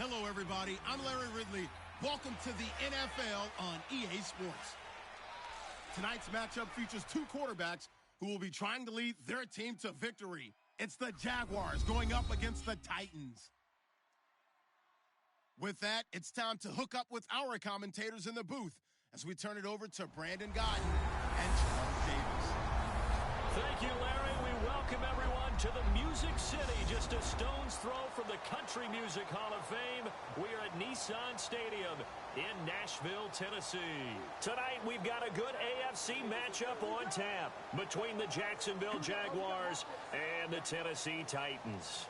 Hello, everybody. I'm Larry Ridley. Welcome to the NFL on EA Sports. Tonight's matchup features two quarterbacks who will be trying to lead their team to victory. It's the Jaguars going up against the Titans. With that, it's time to hook up with our commentators in the booth as we turn it over to Brandon Guyton and Charles Davis. Thank you, Larry. We welcome everyone to the Music City, just a stone's throw from the Country Music Hall of Fame. We are at Nissan Stadium in Nashville, Tennessee. Tonight, we've got a good AFC matchup on tap between the Jacksonville Jaguars and the Tennessee Titans.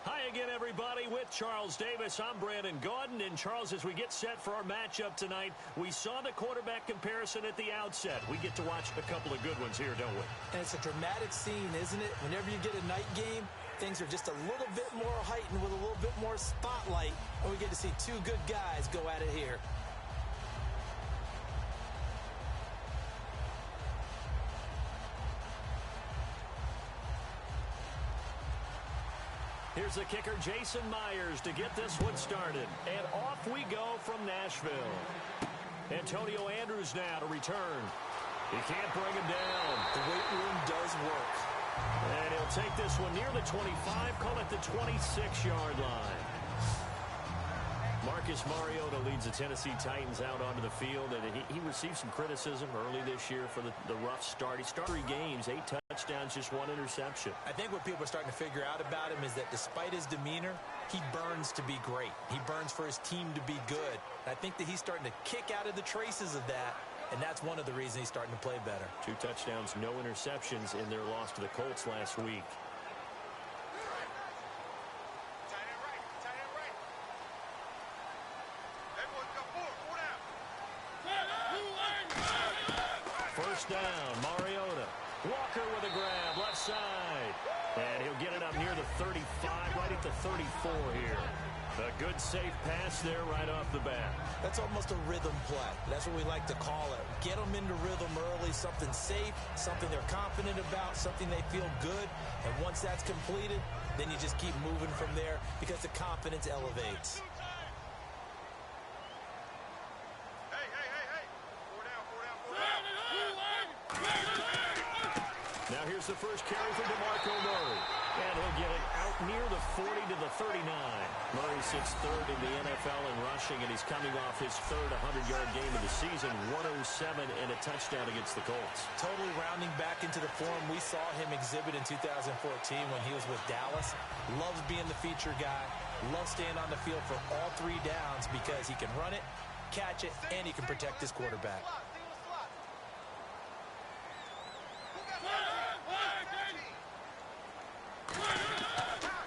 Hi again, everybody. With Charles Davis, I'm Brandon Guyton. And Charles, as we get set for our matchup tonight, we saw the quarterback comparison at the outset. We get to watch a couple of good ones here, don't we? And it's a dramatic scene, isn't it? Whenever you get a night game, things are just a little bit more heightened with a little bit more spotlight. And we get to see two good guys go at it here. Here's the kicker, Jason Myers, to get this one started. And off we go from Nashville. Antonio Andrews now to return. He can't bring him down. The weight room does work. And he'll take this one near the 25, call it the 26-yard line. Marcus Mariota leads the Tennessee Titans out onto the field, and he received some criticism early this year for the rough start. He started 3 games, 8 touchdowns, just 1 interception. I think what people are starting to figure out about him is that despite his demeanor, he burns to be great. He burns for his team to be good. And I think that he's starting to kick out of the traces of that, and that's one of the reasons he's starting to play better. 2 touchdowns, no interceptions in their loss to the Colts last week. First down, Mariota. Walker with a grab, left side. And he'll get it up near the 35, right at the 34 here. A good, safe pass there right off the bat. That's almost a rhythm play. That's what we like to call it. Get them into rhythm early, something safe, something they're confident about, something they feel good. And once that's completed, then you just keep moving from there because the confidence elevates. Now here's the first carry for DeMarco Murray. And he'll get it out near the 40 to the 39. Murray sits third in the NFL in rushing, and he's coming off his third 100-yard game of the season, 107 and a touchdown against the Colts. Totally rounding back into the form we saw him exhibit in 2014 when he was with Dallas. Loves being the feature guy. Loves staying on the field for all 3 downs because he can run it, catch it, and he can protect his quarterback.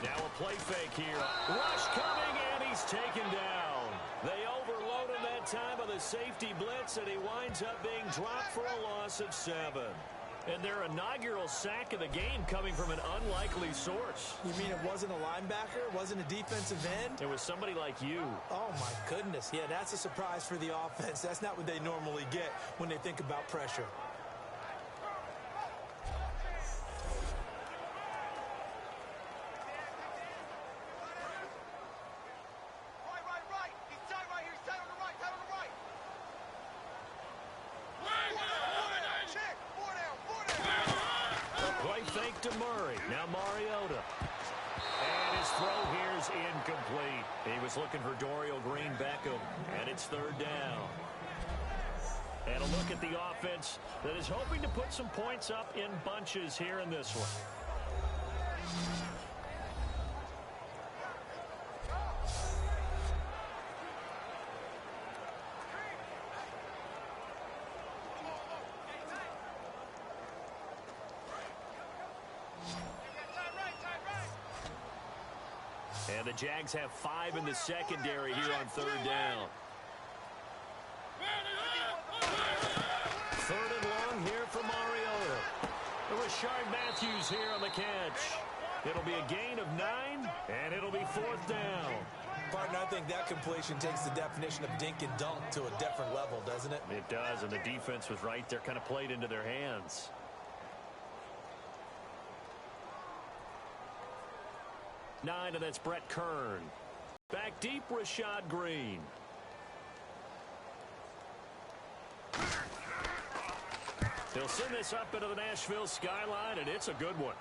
Now a play fake here. Rush coming, and he's taken down. They overload him that time with a safety blitz, and he winds up being dropped for a loss of 7. And their inaugural sack of the game coming from an unlikely source. You mean it wasn't a linebacker? It wasn't a defensive end? It was somebody like you. Oh, my goodness. Yeah, that's a surprise for the offense. That's not what they normally get when they think about pressure. To Murray. Now Mariota. And his throw here is incomplete. He was looking for Dorial Green-Beckham, and it's 3rd down. And a look at the offense that is hoping to put some points up in bunches here in this one. And the Jags have 5 in the secondary here on 3rd down. 3rd and long here for Mariota. Rashard Matthews here on the catch. It'll be a gain of 9, and it'll be 4th down. Partner, I think that completion takes the definition of dink and dunk to a different level, doesn't it? It does, and the defense was right there, kind of played into their hands. 9, and that's Brett Kern. Back deep, Rashad Green. He'll send this up into the Nashville skyline, and it's a good one.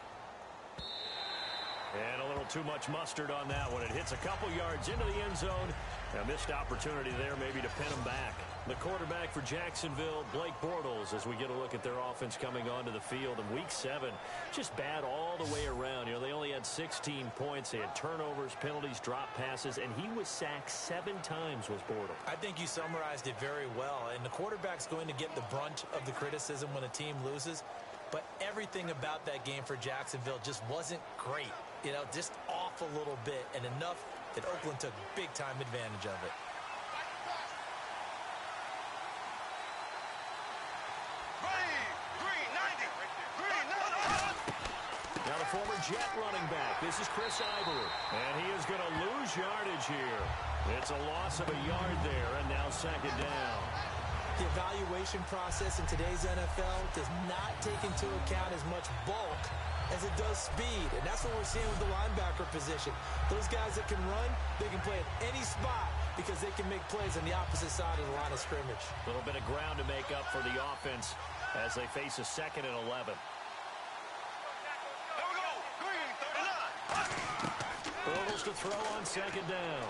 And a little too much mustard on that one. It hits a couple yards into the end zone. A missed opportunity there maybe to pin him back. The quarterback for Jacksonville, Blake Bortles, as we get a look at their offense coming onto the field in Week 7. Just bad all the way around. You know, they only had 16 points. They had turnovers, penalties, drop passes, and he was sacked 7 times was Bortles. I think you summarized it very well. And the quarterback's going to get the brunt of the criticism when a team loses. But everything about that game for Jacksonville just wasn't great. You know, just off a little bit, and enough that Oakland took big-time advantage of it. Now the former Jet running back. This is Chris Ivory. And he is going to lose yardage here. It's a loss of a yard there, and now second down. The evaluation process in today's NFL does not take into account as much bulk as it does speed, and that's what we're seeing with the linebacker position. Those guys that can run, they can play at any spot because they can make plays on the opposite side of the line of scrimmage. A little bit of ground to make up for the offense as they face a 2nd and 11. Bortles to throw on second down.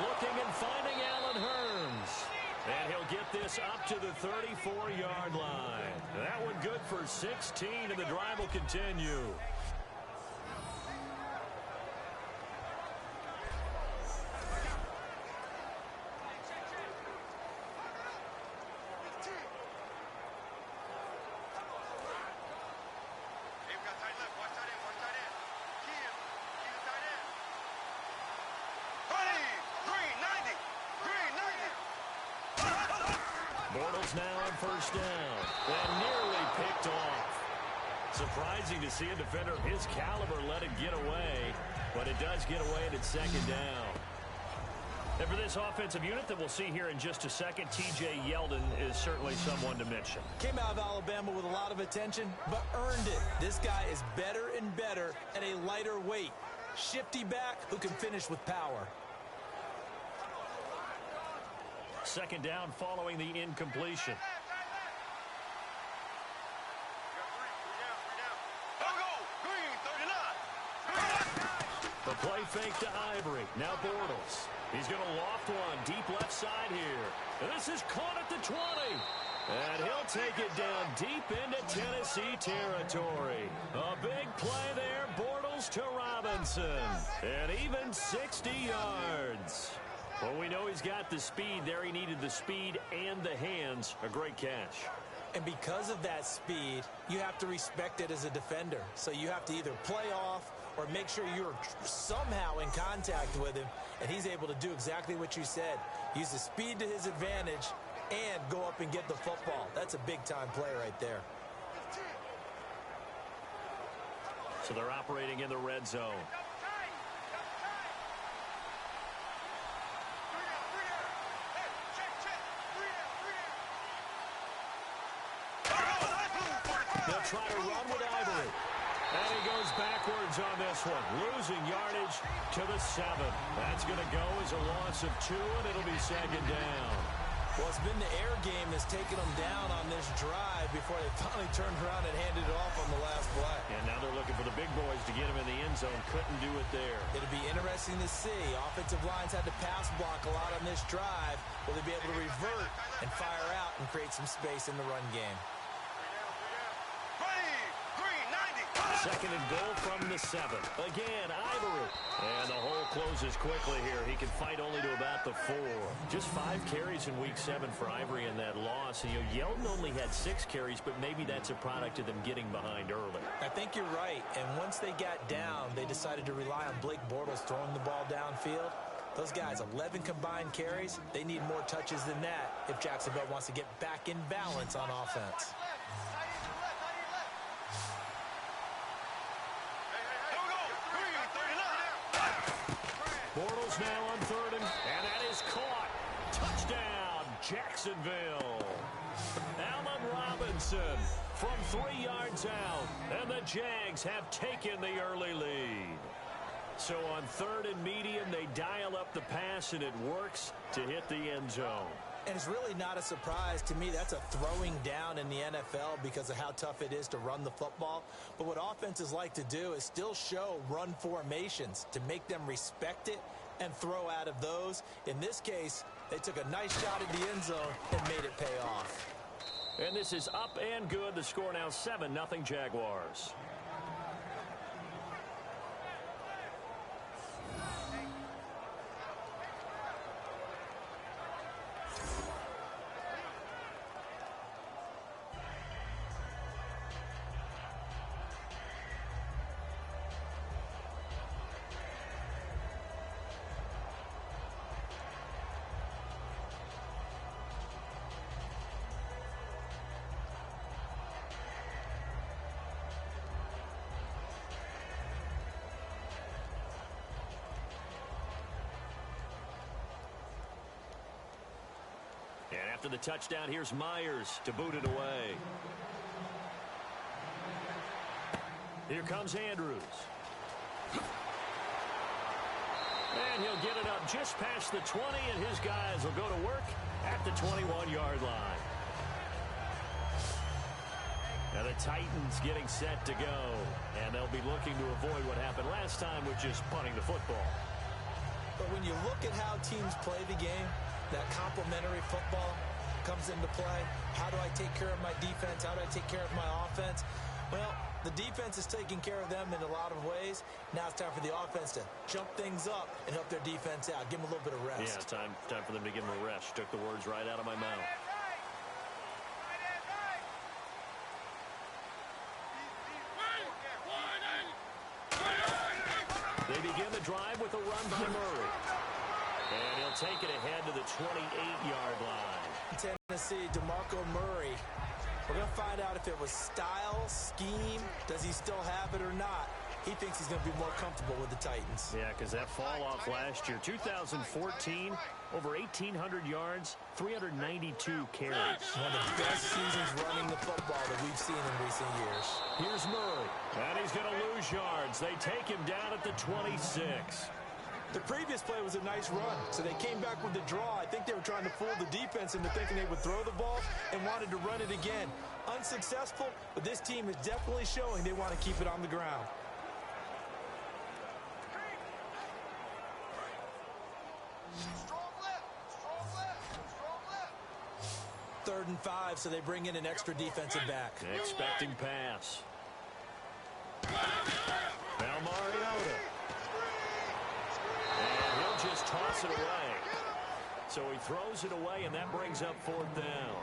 Looking and finding Allen Hurns. And he'll get this up to the 34-yard line. That one good for 16, and the drive will continue. Bortles now on first down. And nearly picked off. Surprising to see a defender of his caliber let it get away. But it does get away, and it's second down. And for this offensive unit that we'll see here in just a second, T.J. Yeldon is certainly someone to mention. Came out of Alabama with a lot of attention, but earned it. This guy is better and better at a lighter weight. Shifty back who can finish with power. Second down following the incompletion. The play fake to Ivory. Now Bortles. He's going to loft one deep left side here. And this is caught at the 20. And he'll take it down deep into Tennessee territory. A big play there. Bortles to Robinson. And even 60 yards. Well, we know he's got the speed there. He needed the speed and the hands. A great catch. And because of that speed, you have to respect it as a defender. So you have to either play off or make sure you're somehow in contact with him. And he's able to do exactly what you said. Use the speed to his advantage and go up and get the football. That's a big-time play right there. So they're operating in the red zone. They'll try to run with Ivory. And he goes backwards on this one, losing yardage to the 7. That's going to go as a loss of 2, and it'll be second down. Well, it's been the air game that's taken them down on this drive before they finally turned around and handed it off on the last play. And now they're looking for the big boys to get him in the end zone. Couldn't do it there. It'll be interesting to see. Offensive lines had to pass block a lot on this drive. Will they be able to revert and fire out and create some space in the run game? Second and goal from the 7. Again, Ivory. And the hole closes quickly here. He can fight only to about the 4. Just 5 carries in Week 7 for Ivory in that loss. And, Yeldon only had 6 carries, but maybe that's a product of them getting behind early. I think you're right. And once they got down, they decided to rely on Blake Bortles throwing the ball downfield. Those guys, 11 combined carries, they need more touches than that if Jacksonville wants to get back in balance on offense. Bortles now on 3rd, and that is caught. Touchdown, Jacksonville. Allen Robinson from 3 yards out, and the Jags have taken the early lead. So on 3rd and medium, they dial up the pass, and it works to hit the end zone. And it's really not a surprise to me. That's a throwing down in the NFL because of how tough it is to run the football. But what offenses like to do is still show run formations to make them respect it and throw out of those. In this case, they took a nice shot at the end zone and made it pay off. And this is up and good. The score now 7-0 Jaguars. And after the touchdown, here's Myers to boot it away. Here comes Andrews. And he'll get it up just past the 20, and his guys will go to work at the 21-yard line. Now the Titans getting set to go, and they'll be looking to avoid what happened last time, which is punting the football. But when you look at how teams play the game, that complementary football comes into play. How do I take care of my defense? How do I take care of my offense? Well, the defense is taking care of them in a lot of ways. Now it's time for the offense to jump things up and help their defense out. Give them a little bit of rest. Yeah, time for them to give them a rest. Took the words right out of my mouth. They begin the drive with a run by Murray. And he'll take it ahead to the 28-yard line. Tennessee, DeMarco Murray. We're going to find out if it was style, scheme, does he still have it or not. He thinks he's going to be more comfortable with the Titans. Yeah, because that fall off last year, 2014, over 1,800 yards, 392 carries. One of the best seasons running the football that we've seen in recent years. Here's Murray, and he's going to lose yards. They take him down at the 26. The previous play was a nice run, so they came back with the draw. I think they were trying to fool the defense into thinking they would throw the ball and wanted to run it again. Unsuccessful, but this team is definitely showing they want to keep it on the ground. Strong left. 3rd and 5, so they bring in an extra defensive back. Expecting pass. Now Mariota. And he'll just toss it away. So he throws it away, and that brings up 4th down.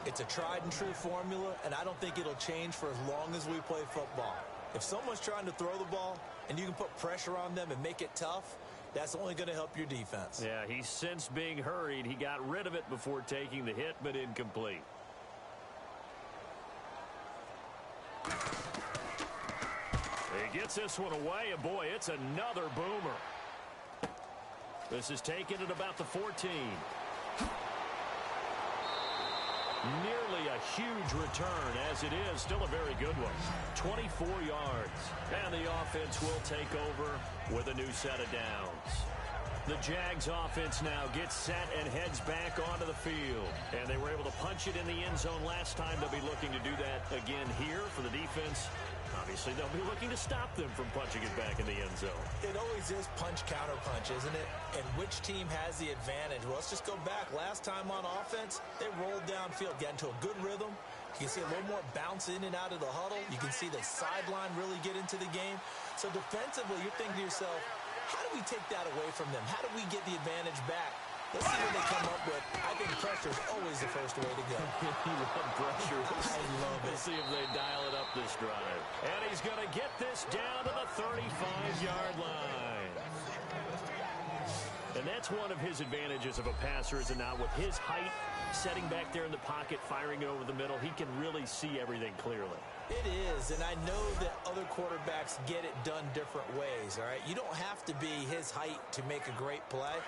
It's a tried-and-true formula, and I don't think it'll change for as long as we play football. If someone's trying to throw the ball, and you can put pressure on them and make it tough, that's only going to help your defense. Yeah, he's since being hurried. He got rid of it before taking the hit, but incomplete. He gets this one away, and boy, it's another boomer. This is taken at about the 14. Nearly a huge return, as it is still a very good one. 24 yards. And the offense will take over with a new set of downs. The Jags offense now gets set and heads back onto the field. And they were able to punch it in the end zone last time. They'll be looking to do that again here for the defense. Obviously, they'll be looking to stop them from punching it back in the end zone. It always is punch-counter-punch, isn't it? And which team has the advantage? Well, let's just go back. Last time on offense, they rolled downfield, got into a good rhythm. You can see a little more bounce in and out of the huddle. You can see the sideline really get into the game. So defensively, you're thinking to yourself, how do we take that away from them? How do we get the advantage back? Let's see what they come up with. I think pressure is always the first way to go. You love pressure. I love it. Let's see if they dial it up this drive. And he's going to get this down to the 35-yard line. And that's one of his advantages of a passer, is it not? With his height, setting back there in the pocket, firing it over the middle, he can really see everything clearly. It is, and I know that other quarterbacks get it done different ways, all right? You don't have to be his height to make a great play.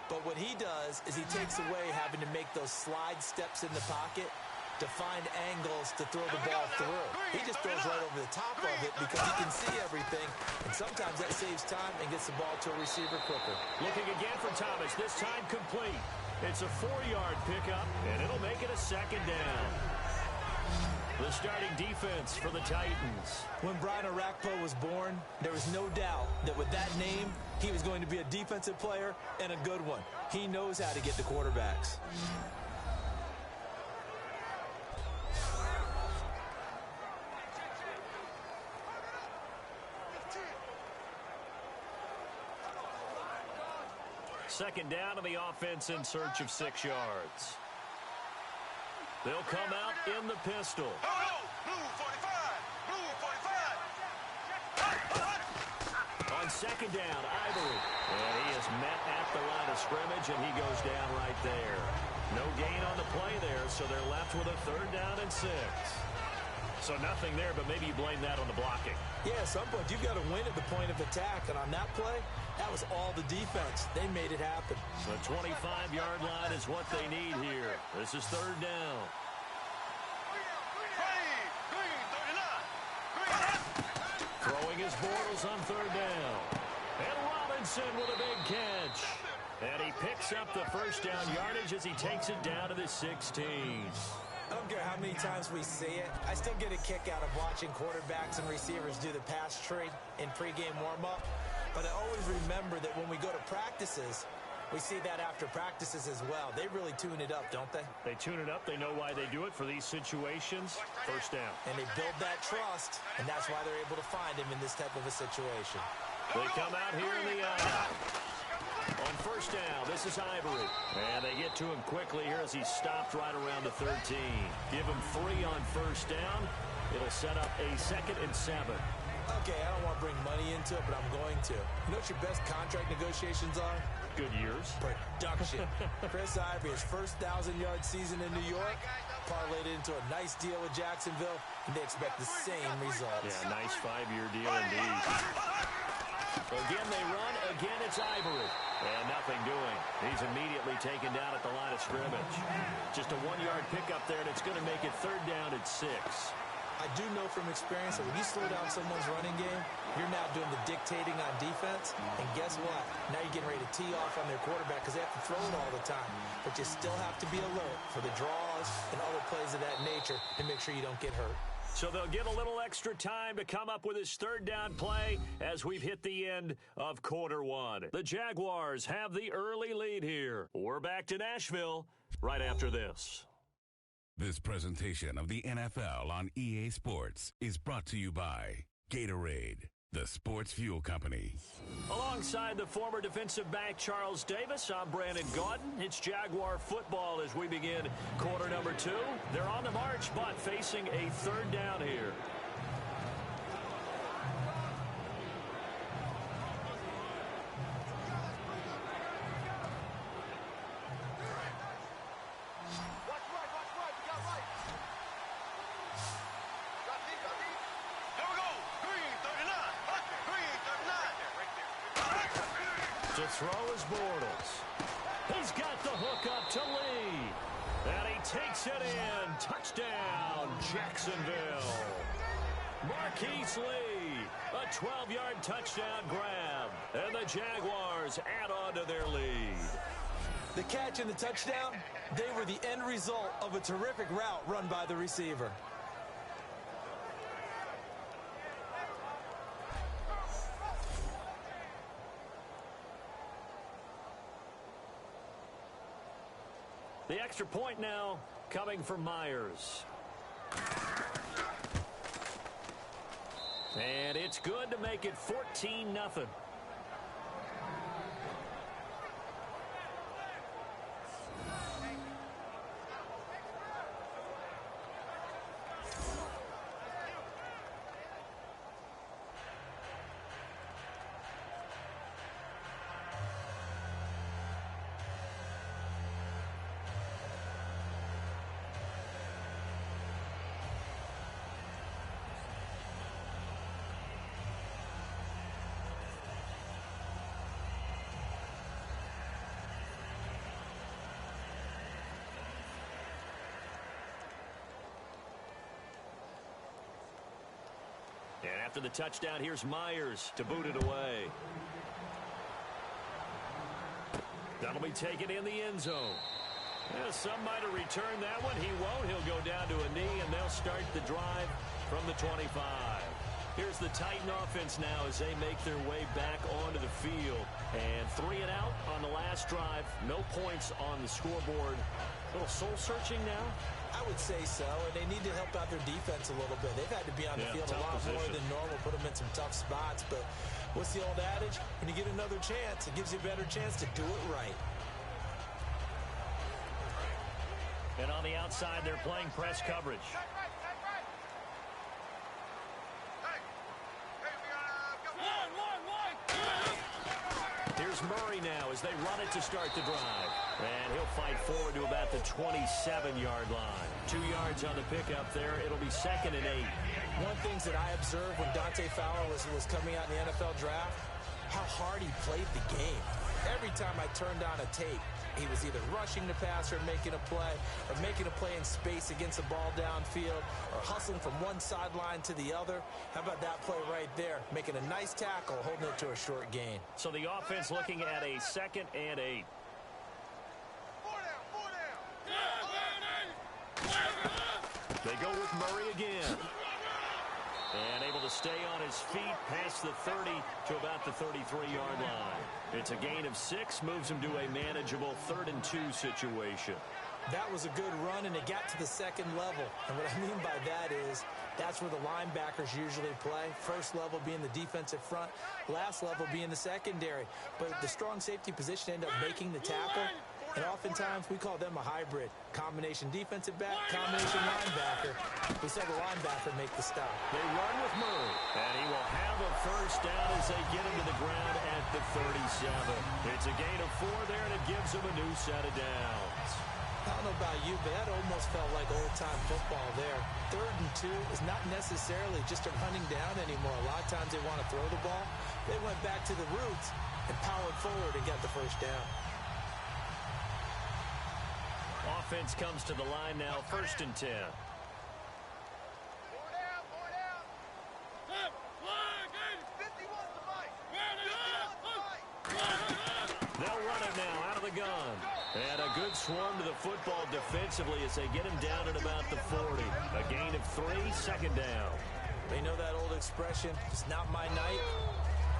But what he does is he takes away having to make those slide steps in the pocket. to find angles to throw the ball through. He just throws right over the top of it because he can see everything, and sometimes that saves time and gets the ball to a receiver quicker. Looking again for Thomas, this time complete. It's a 4-yard pickup, and it'll make it a second down. The starting defense for the Titans. When Brian Orakpo was born, there was no doubt that with that name, he was going to be a defensive player and a good one. He knows how to get to quarterbacks. Second down to the offense in search of 6 yards. They'll come out in the pistol. Blue 45. Blue 45. On second down, Ivory. And he is met at the line of scrimmage, and he goes down right there. No gain on the play there, so they're left with a 3rd down and 6. So nothing there, but maybe you blame that on the blocking. Yeah, at some point, you've got to win at the point of attack, and on that play, that was all the defense. They made it happen. The 25-yard line is what they need here. This is 3rd down. Throwing his Bortles on 3rd down. And Robinson with a big catch. And he picks up the 1st down yardage as he takes it down to the 16. I don't care how many times we see it. I still get a kick out of watching quarterbacks and receivers do the pass tree in pregame warm-up. But I always remember that when we go to practices, we see that after practices as well. They really tune it up, don't they? They tune it up. They know why they do it for these situations. 1st down. And they build that trust, and that's why they're able to find him in this type of a situation. They come out here in the on 1st down, this is Ivory. And they get to him quickly here as he's stopped right around the 13. Give him 3 on 1st down. It'll set up a 2nd and 7. Okay, I don't want to bring money into it, but I'm going to. You know what your best contract negotiations are? Good years. Production. Chris Ivory, his first 1,000-yard season in New York, parlayed it into a nice deal with Jacksonville, and they expect the same results. Yeah, nice 5-year deal indeed. Again, they run. Again, it's Ivory. And nothing doing. He's immediately taken down at the line of scrimmage. Just a 1-yard pickup there, and it's going to make it 3rd down and 6. I do know from experience that when you slow down someone's running game, you're now doing the dictating on defense. And guess what? Now you're getting ready to tee off on their quarterback because they have to throw it all the time. But you still have to be alert for the draws and other plays of that nature to make sure you don't get hurt. So they'll get a little extra time to come up with his 3rd down play as we've hit the end of quarter 1. The Jaguars have the early lead here. We're back to Nashville right after this. This presentation of the NFL on EA Sports is brought to you by Gatorade, the sports fuel company. Alongside the former defensive back Charles Davis, I'm Brandon Gaudin. It's Jaguar football as we begin quarter number 2. They're on the march, but facing a 3rd down here. To throw is Bortles. He's got the hook up to Lee. And he takes it in. Touchdown, Jacksonville. Marquise Lee, a 12-yard touchdown grab. And the Jaguars add on to their lead. The catch and the touchdown, they were the end result of a terrific route run by the receiver. The extra point now coming from Myers. And it's good to make it 14-0. After the touchdown, here's Myers to boot it away. That'll be taken in the end zone. Yeah, some might have returned that one. He won't. He'll go down to a knee, and they'll start the drive from the 25. Here's the Titan offense now as they make their way back onto the field. And 3 and out on the last drive. No points on the scoreboard. A little soul-searching now? I would say so, and they need to help out their defense a little bit. They've had to be on the field a lot more than normal, put them in some tough spots. But what's the old adage? When you get another chance, it gives you a better chance to do it right. And on the outside, they're playing press coverage. Here's Murray now as they run it to start the drive. And he'll fight forward to about the 27-yard line. 2 yards on the pickup there. It'll be 2nd and 8. One thing that I observed when Dante Fowler was coming out in the NFL draft, how hard he played the game. Every time I turned on a tape, he was either rushing the passer, making a play, or making a play in space against a ball downfield, or hustling from one sideline to the other. How about that play right there? Making a nice tackle, holding it to a short gain. So the offense looking at a 2nd and 8. They go with Murray again. And able to stay on his feet past the 30 to about the 33-yard line. It's a gain of 6, moves him to a manageable 3rd and 2 situation. That was a good run, and it got to the 2nd level. And what I mean by that is that's where the linebackers usually play. First level being the defensive front, last level being the secondary. But the strong safety position ended up making the tackle. And oftentimes we call them a hybrid. Combination defensive back, combination linebacker. We saw the linebacker make the stop. They run with Murray. And he will have a first down as they get him to the ground at the 37. It's a gain of 4 there, and it gives them a new set of downs. I don't know about you, but that almost felt like old-time football there. 3rd and 2 is not necessarily just a running down anymore. A lot of times they want to throw the ball. They went back to the roots and powered forward and got the first down. Offense comes to the line now, 1st and 10. They'll run it now out of the gun. And a good swarm to the football defensively as they get him down at about the 40. A gain of 3, 2nd down. They know that old expression, it's not my night.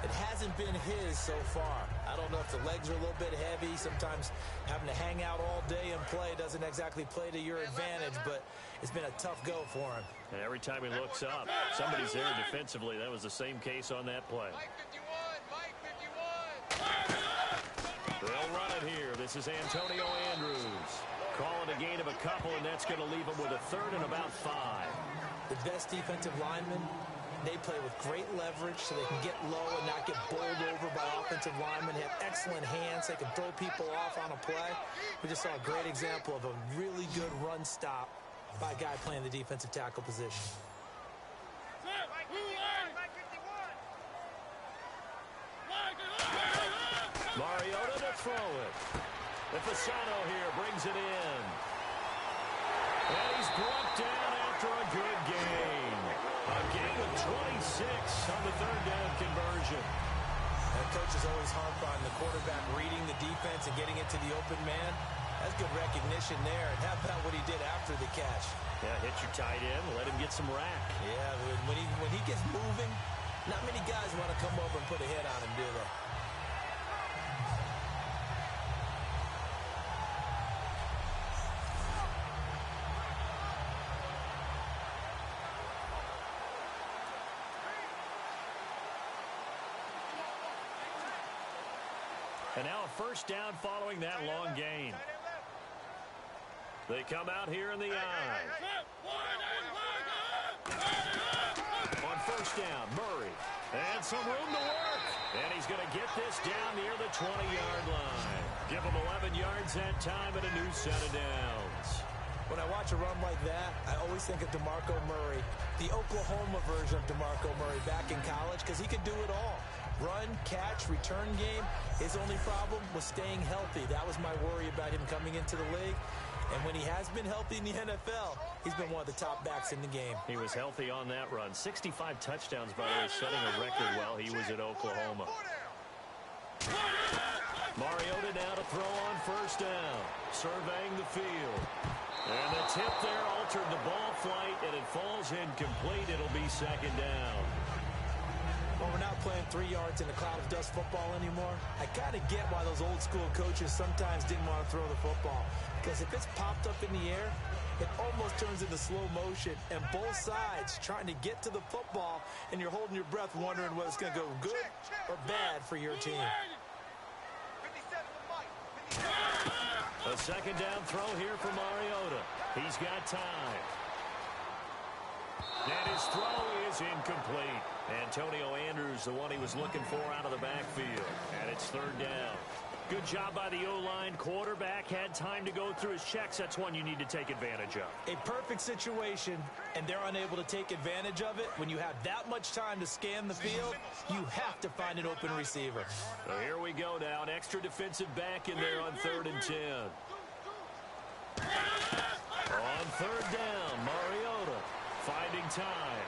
It hasn't been his so far. I don't know if the legs are a little bit heavy. Sometimes having to hang out all day and play doesn't exactly play to your advantage, but it's been a tough go for him. And every time he looks up, somebody's there defensively. That was the same case on that play. Mike 51. They'll run it here. This is Antonio Andrews. Calling a gain of a couple, and that's going to leave him with a 3rd and about 5. The best defensive linemen, they play with great leverage so they can get low and not get bowled over by offensive linemen. They have excellent hands. They can throw people off on a play. We just saw a great example of a really good run stop by a guy playing the defensive tackle position. Mariota to throw it. Fasano here brings it in. And he's brought down after a good gain. A gain of 26 on the 3rd down conversion. And coach is always harp on the quarterback reading the defense and getting it to the open man. That's good recognition there. And how about what he did after the catch? Yeah, hit your tight end, let him get some rack. Yeah, when he gets moving, not many guys want to come over and put a hit on him, do they? And now a first down following that long gain. They come out here in the eye. On first down, Murray. And some room to work. And he's going to get this down near the 20-yard line. Give him 11 yards that time and a new set of downs. When I watch a run like that, I always think of DeMarco Murray, the Oklahoma version of DeMarco Murray back in college, because he could do it all. run, catch, return game. His only problem was staying healthy. That was my worry about him coming into the league. And when he has been healthy in the NFL, he's been one of the top backs in the game. He was healthy on that run. 65 touchdowns, by the way, setting a record while he was at Oklahoma. Mariota now to throw on first down. Surveying the field. And the tip there altered the ball flight, and it falls incomplete. It'll be second down. Well, we're not playing 3 yards in a cloud of dust football anymore. I kind of get why those old school coaches sometimes didn't want to throw the football. Because if it's popped up in the air, it almost turns into slow motion. And both sides trying to get to the football, and you're holding your breath wondering whether it's going to go good or bad for your team. A second down throw here for Mariota. He's got time. And his throw is incomplete. Antonio Andrews, the one he was looking for out of the backfield. And it's third down. Good job by the O-line. Quarterback had time to go through his checks. That's one you need to take advantage of. A perfect situation, and they're unable to take advantage of it. When you have that much time to scan the field, you have to find an open receiver. So here we go now. An extra defensive back in there on 3rd and 10. On third down, Mariota finding time.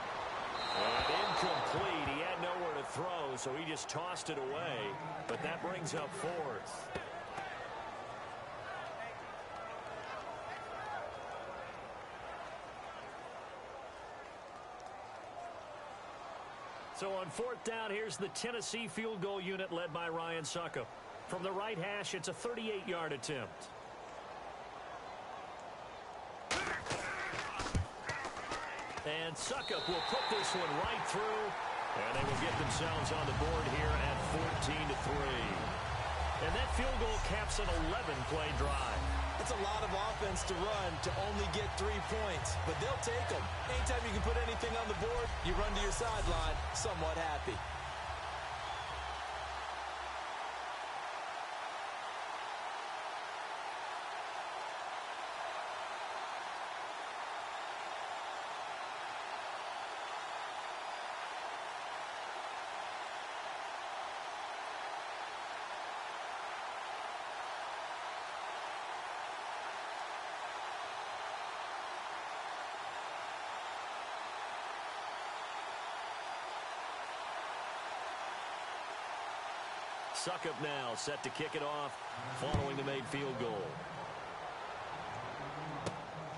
And incomplete. He had nowhere to throw, so he just tossed it away. But that brings up 4th. So on 4th down, here's the Tennessee field goal unit led by Ryan Suckup. From the right hash, it's a 38-yard attempt. And Suckup will put this one right through, and they will get themselves on the board here at 14-3. And that field goal caps an 11-play drive. That's a lot of offense to run to only get 3 points, but they'll take them. Anytime you can put anything on the board, you run to your sideline somewhat happy. Suckup now set to kick it off following the made field goal.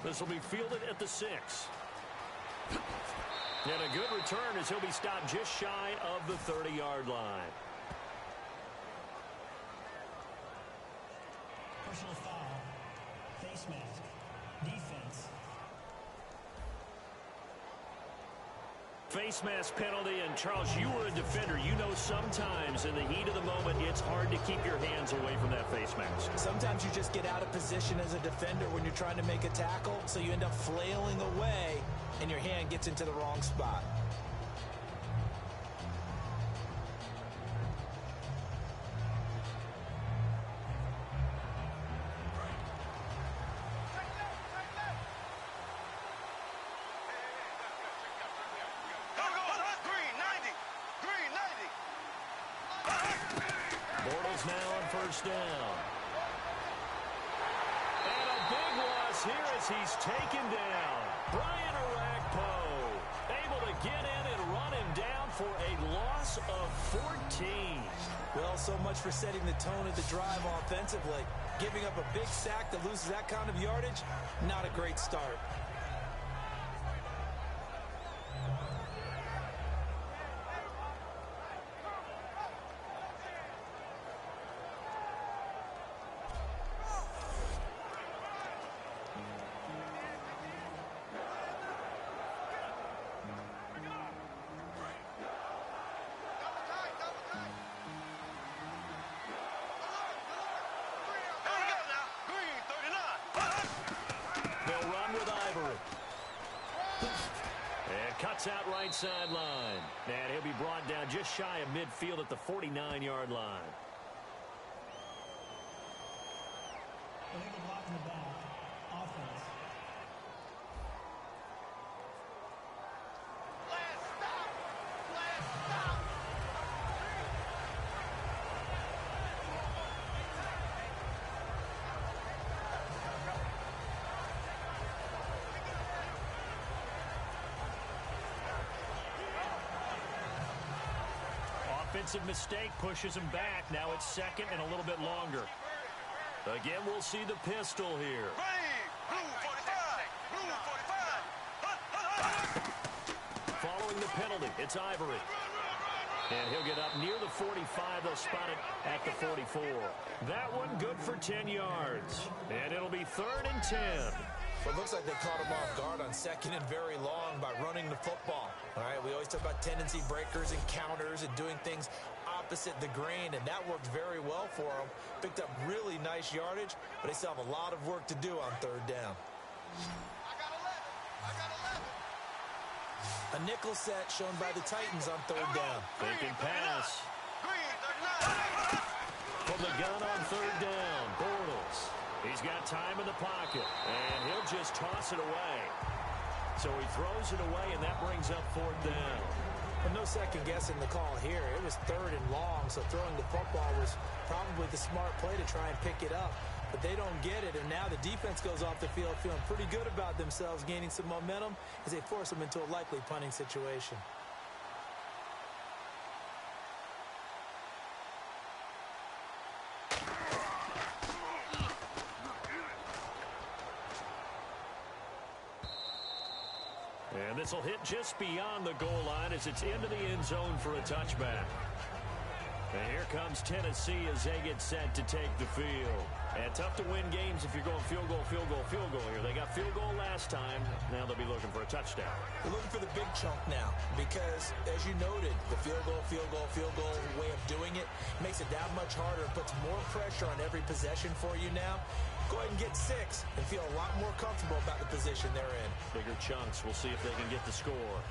This will be fielded at the 6. And a good return as he'll be stopped just shy of the 30-yard line. Personal foul, face mask, defense. Face mask penalty, and Charles, you were a defender. You know sometimes in the heat of the moment, it's hard to keep your hands away from that face mask. Sometimes you just get out of position as a defender when you're trying to make a tackle, so you end up flailing away, and your hand gets into the wrong spot. Down. And a big loss here as he's taken down. Brian Orakpo able to get in and run him down for a loss of 14. Well, so much for setting the tone of the drive offensively. Giving up a big sack that loses that kind of yardage, not a great start. Out right sideline. And he'll be brought down just shy of midfield at the 49-yard line. Illegal block in the back. Offense. Last stop. defensive mistake pushes him back. Now it's second and a little bit longer. Again, we'll see the pistol here. Blue 45. Blue 45. Following the penalty, it's Ivory. And he'll get up near the 45. They'll spot it at the 44. That one good for 10 yards. And it'll be 3rd and 10. Well, it looks like they caught him off guard on 2nd and very long by running the football. All right, we always talk about tendency breakers and counters and doing things opposite the grain, and that worked very well for them. Picked up really nice yardage, but they still have a lot of work to do on 3rd down. I got 11. A nickel set shown by the Titans on 3rd down. Faking pass. Green 39. From the gun on 3rd down, Bortles. He's got time in the pocket, and he'll just toss it away. So he throws it away, and that brings up 4th down. But no second guessing the call here. It was 3rd and long, so throwing the football was probably the smart play to try and pick it up. But they don't get it, and now the defense goes off the field feeling pretty good about themselves, gaining some momentum as they force them into a likely punting situation. And this will hit just beyond the goal line as it's into the end zone for a touchback. And here comes Tennessee as they get set to take the field. And tough to win games if you're going field goal here. They got field goal last time. Now they'll be looking for a touchdown. They're looking for the big chunk now because, as you noted, the field goal way of doing it makes it that much harder. It puts more pressure on every possession for you now. Go ahead and get 6 and feel a lot more comfortable about the position they're in. Bigger chunks. We'll see if they can get the score.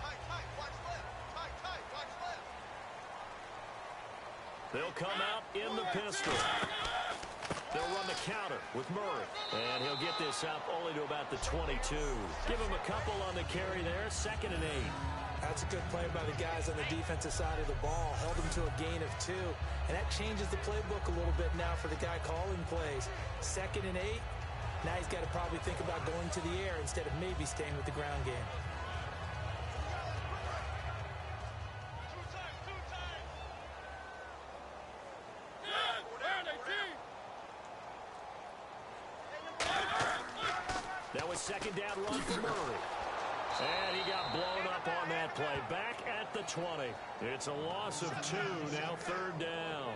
Tight, watch left. Tight, watch left. They'll come out in the pistol. They'll run the counter with Murray. And he'll get this up only to about the 22. Give him a couple on the carry there. 2nd and 8. That's a good play by the guys on the defensive side of the ball. Held them to a gain of 2. And that changes the playbook a little bit now for the guy calling plays. 2nd and 8. Now he's got to probably think about going to the air instead of maybe staying with the ground game. That was 2nd down run for Murray. And he got blown up on that play. Back at the 20. It's a loss of 2. Now 3rd down.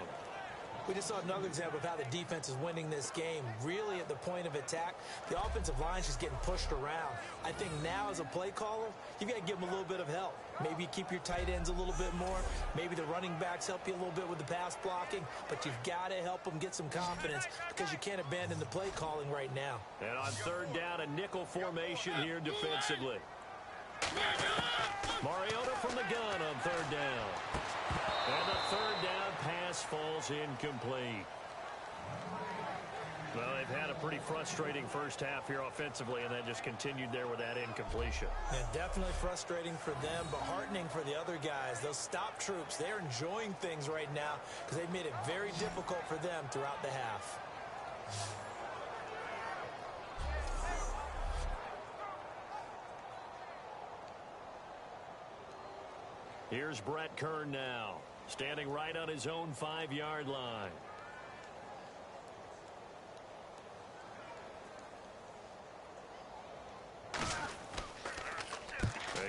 We just saw another example of how the defense is winning this game. Really at the point of attack, the offensive line's just getting pushed around. I think now as a play caller, you got to give them a little bit of help. Maybe keep your tight ends a little bit more. Maybe the running backs help you a little bit with the pass blocking. But you've got to help them get some confidence because you can't abandon the play calling right now. And on 3rd down, a nickel formation here defensively. Mariota from the gun on 3rd down. And the 3rd down pass falls incomplete. Well, they've had a pretty frustrating first half here offensively, and then just continued there with that incompletion. Yeah, definitely frustrating for them, but heartening for the other guys. Those stop troops, they're enjoying things right now because they've made it very difficult for them throughout the half. Here's Brett Kern now, standing right on his own 5-yard line.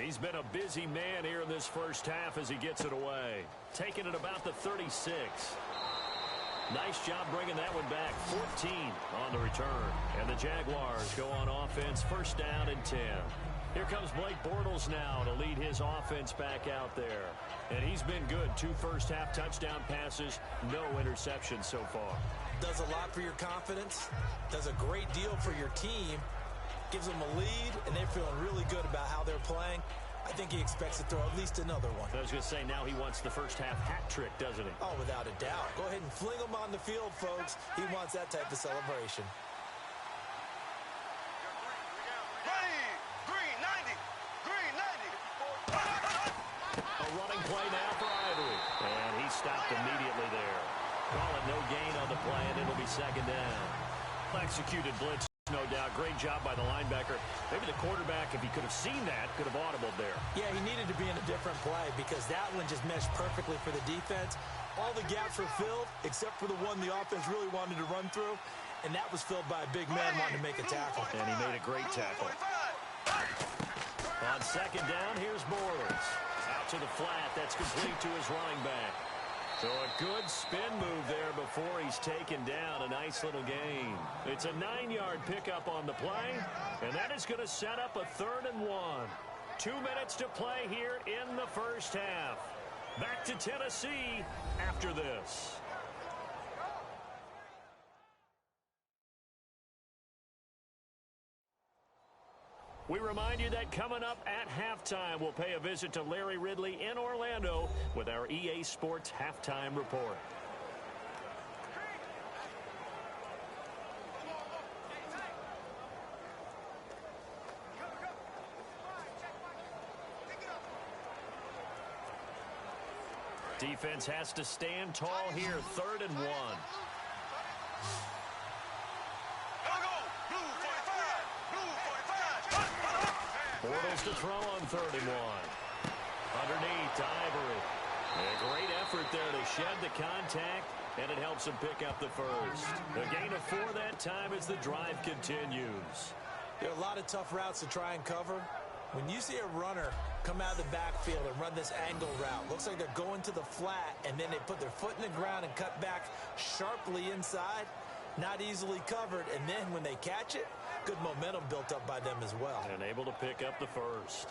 He's been a busy man here in this first half as he gets it away. Taking it about the 36. Nice job bringing that one back. 14 on the return. And the Jaguars go on offense, 1st down and 10. Here comes Blake Bortles now to lead his offense back out there. And he's been good. 2 first-half touchdown passes, no interceptions so far. Does a lot for your confidence. Does a great deal for your team. Gives them a lead, and they're feeling really good about how they're playing. I think he expects to throw at least another one. I was going to say, now he wants the first-half hat trick, doesn't he? Oh, without a doubt. Go ahead and fling him on the field, folks. He wants that type of celebration. Green 90. Green 90. A running play now for Ivory. And he stopped immediately there. Call it no gain on the play, and it'll be 2nd down. Executed blitz. No doubt. Great job by the linebacker. Maybe the quarterback, if he could have seen that, could have audibled there. Yeah, he needed to be in a different play because that one just meshed perfectly for the defense. All the gaps were filled except for the one the offense really wanted to run through, and that was filled by a big man wanting to make a tackle. And he made a great tackle. On second down, here's Bortles. Out to the flat. That's complete to his running back. So a good spin move there before he's taken down. A nice little gain. It's a 9-yard pickup on the play, and that is going to set up a 3rd and 1. 2 minutes to play here in the first half. Back to Tennessee after this. We remind you that coming up at halftime, we'll pay a visit to Larry Ridley in Orlando with our EA Sports Halftime Report. Defense has to stand tall here, 3rd and 1. Bortles to throw on 3rd and 1. Underneath to Ivory. A great effort there to shed the contact, and it helps him pick up the first. A gain of 4 that time as the drive continues. There are a lot of tough routes to try and cover. When you see a runner come out of the backfield and run this angle route, looks like they're going to the flat, and then they put their foot in the ground and cut back sharply inside, not easily covered, and then when they catch it, good momentum built up by them as well. And able to pick up the first.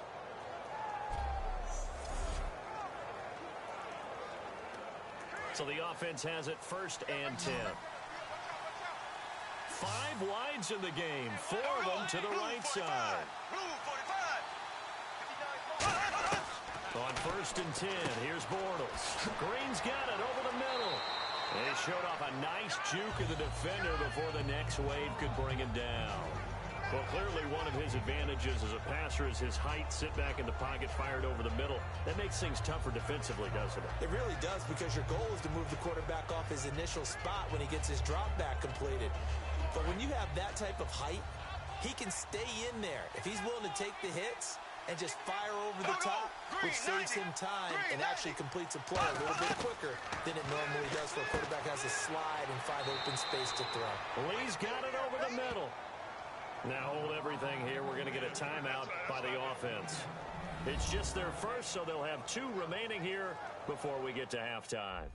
So the offense has it 1st and 10. 5 wides in the game, 4 of them to the right side. On 1st and 10, here's Bortles. Green's got it over the middle. And he showed off a nice juke of the defender before the next wave could bring him down. Well, clearly one of his advantages as a passer is his height. Sit back in the pocket, fired over the middle. That makes things tougher defensively, doesn't it? It really does, because your goal is to move the quarterback off his initial spot when he gets his drop back completed. But when you have that type of height, he can stay in there. If he's willing to take the hits and just fire over the top, which saves him time and actually completes a play a little bit quicker than it normally does for a quarterback who has to slide and find open space to throw. Lee's got it over the middle. Now hold everything here. We're going to get a timeout by the offense. It's just their first, so they'll have 2 remaining here before we get to halftime.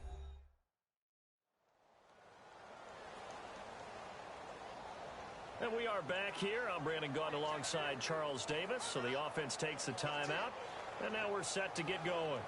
And we are back here. I'm Brandon Gaudin alongside Charles Davis. So the offense takes the timeout, and now we're set to get going.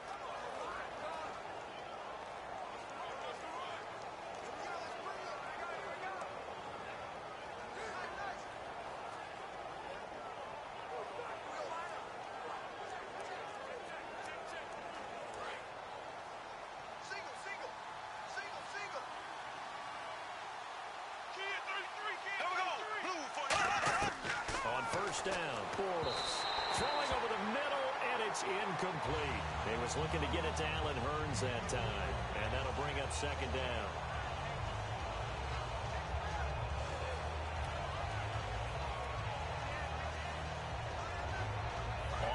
Down, Bortles throwing over the middle, and it's incomplete. He was looking to get it to Allen Hurns that time, and that'll bring up 2nd down.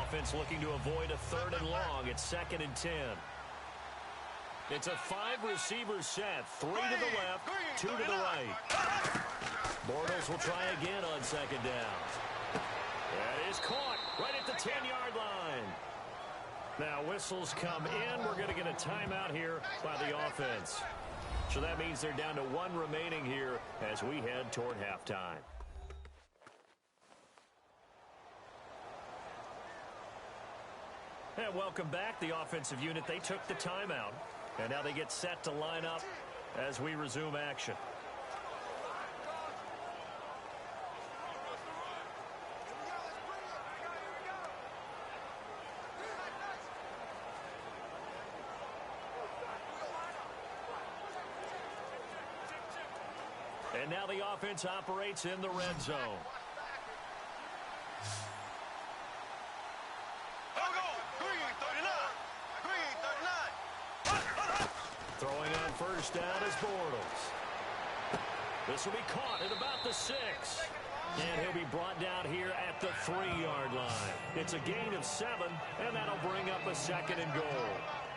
Offense looking to avoid a 3rd and long. It's 2nd and 10. It's a 5-receiver set, 3 to the left, 2 to the right. Bortles will try again on 2nd down. That is caught right at the 10-yard line. Now whistles come in. We're going to get a timeout here by the offense. So that means they're down to 1 remaining here as we head toward halftime. And welcome back. The offensive unit, they took the timeout. And now they get set to line up as we resume action. And now the offense operates in the red zone. Throwing on 1st down is Bortles. This will be caught at about the 6. And he'll be brought down here at the 3-yard line. It's a gain of 7, and that'll bring up a 2nd and goal.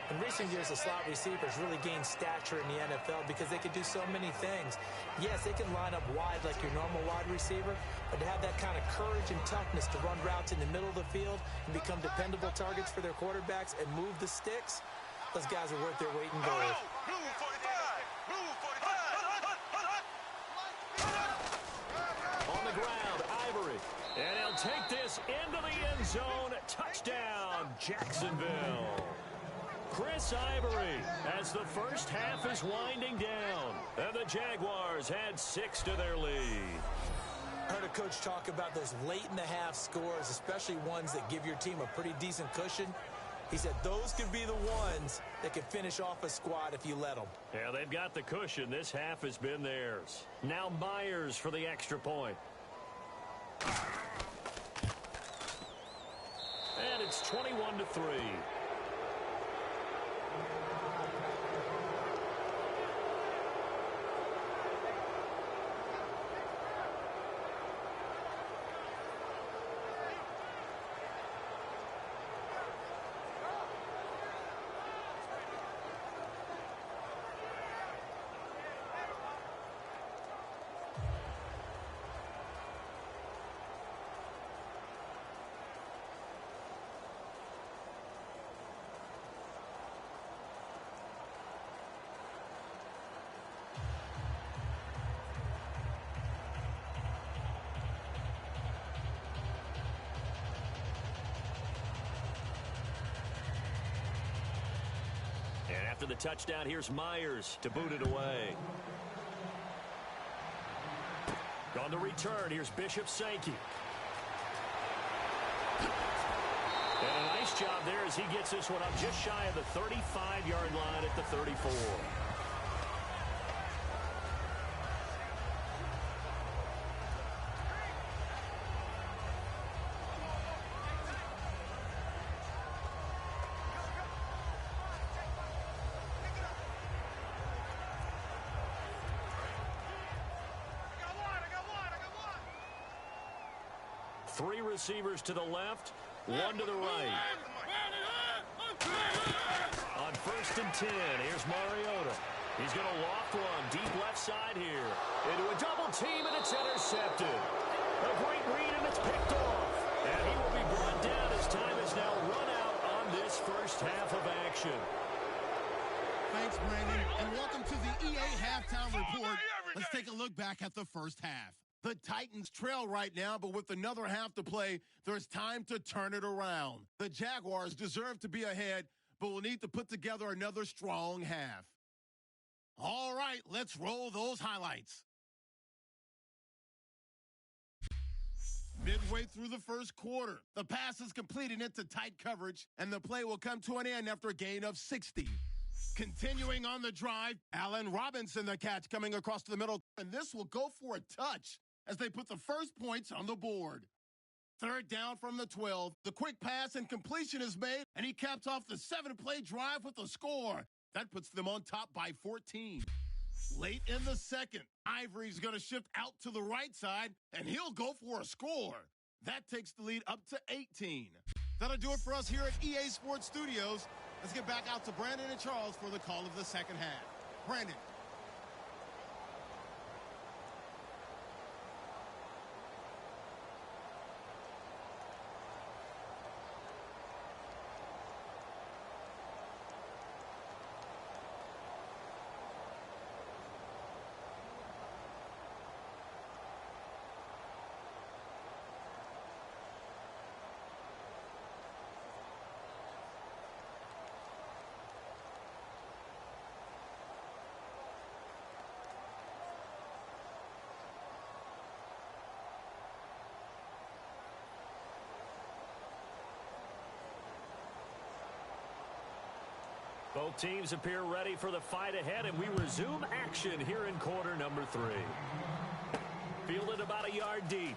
In recent years, the slot receivers really gained stature in the NFL because they could do so many things. Yes, they can line up wide like your normal wide receiver, but to have that kind of courage and toughness to run routes in the middle of the field and become dependable targets for their quarterbacks and move the sticks, those guys are worth their weight in gold. Blue 45! Blue 45! On the ground, Ivory. And he'll take this into the end zone. Touchdown, Jacksonville. Chris Ivory as the first half is winding down. And the Jaguars add 6 to their lead. I heard a coach talk about those late-in-the-half scores, especially ones that give your team a pretty decent cushion. He said those could be the ones that can finish off a squad if you let them. Yeah, they've got the cushion. This half has been theirs. Now Myers for the extra point. And it's 21-3. After the touchdown, here's Myers to boot it away. On the return, here's Bishop Sankey. And a nice job there as he gets this one up just shy of the 35-yard line at the 34. Three receivers to the left, one to the right. On 1st and 10, here's Mariota. He's going to loft one deep left side here. Into a double team, and it's intercepted. A great read, and it's picked off. And he will be brought down as time is now run out on this first half of action. Thanks, Brandon, and welcome to the EA Halftime Report. Let's take a look back at the first half. The Titans trail right now, but with another half to play, there's time to turn it around. The Jaguars deserve to be ahead, but will need to put together another strong half. All right, let's roll those highlights. Midway through the first quarter, the pass is completed into tight coverage, and the play will come to an end after a gain of 60. Continuing on the drive, Allen Robinson the catch coming across the middle, and this will go for a touch as they put the first points on the board. 3rd down from the 12, the quick pass and completion is made, and he caps off the 7-play drive with a score. That puts them on top by 14. Late in the second, Ivory's going to shift out to the right side, and he'll go for a score. That takes the lead up to 18. That'll do it for us here at EA Sports Studios. Let's get back out to Brandon and Charles for the call of the second half. Brandon. Both teams appear ready for the fight ahead, and we resume action here in quarter number 3. Fielded about a yard deep.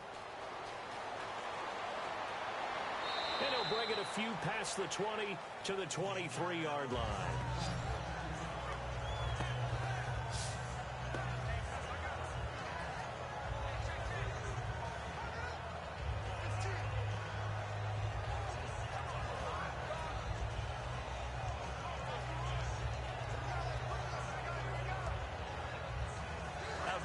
And he'll bring it a few past the 20 to the 23-yard line.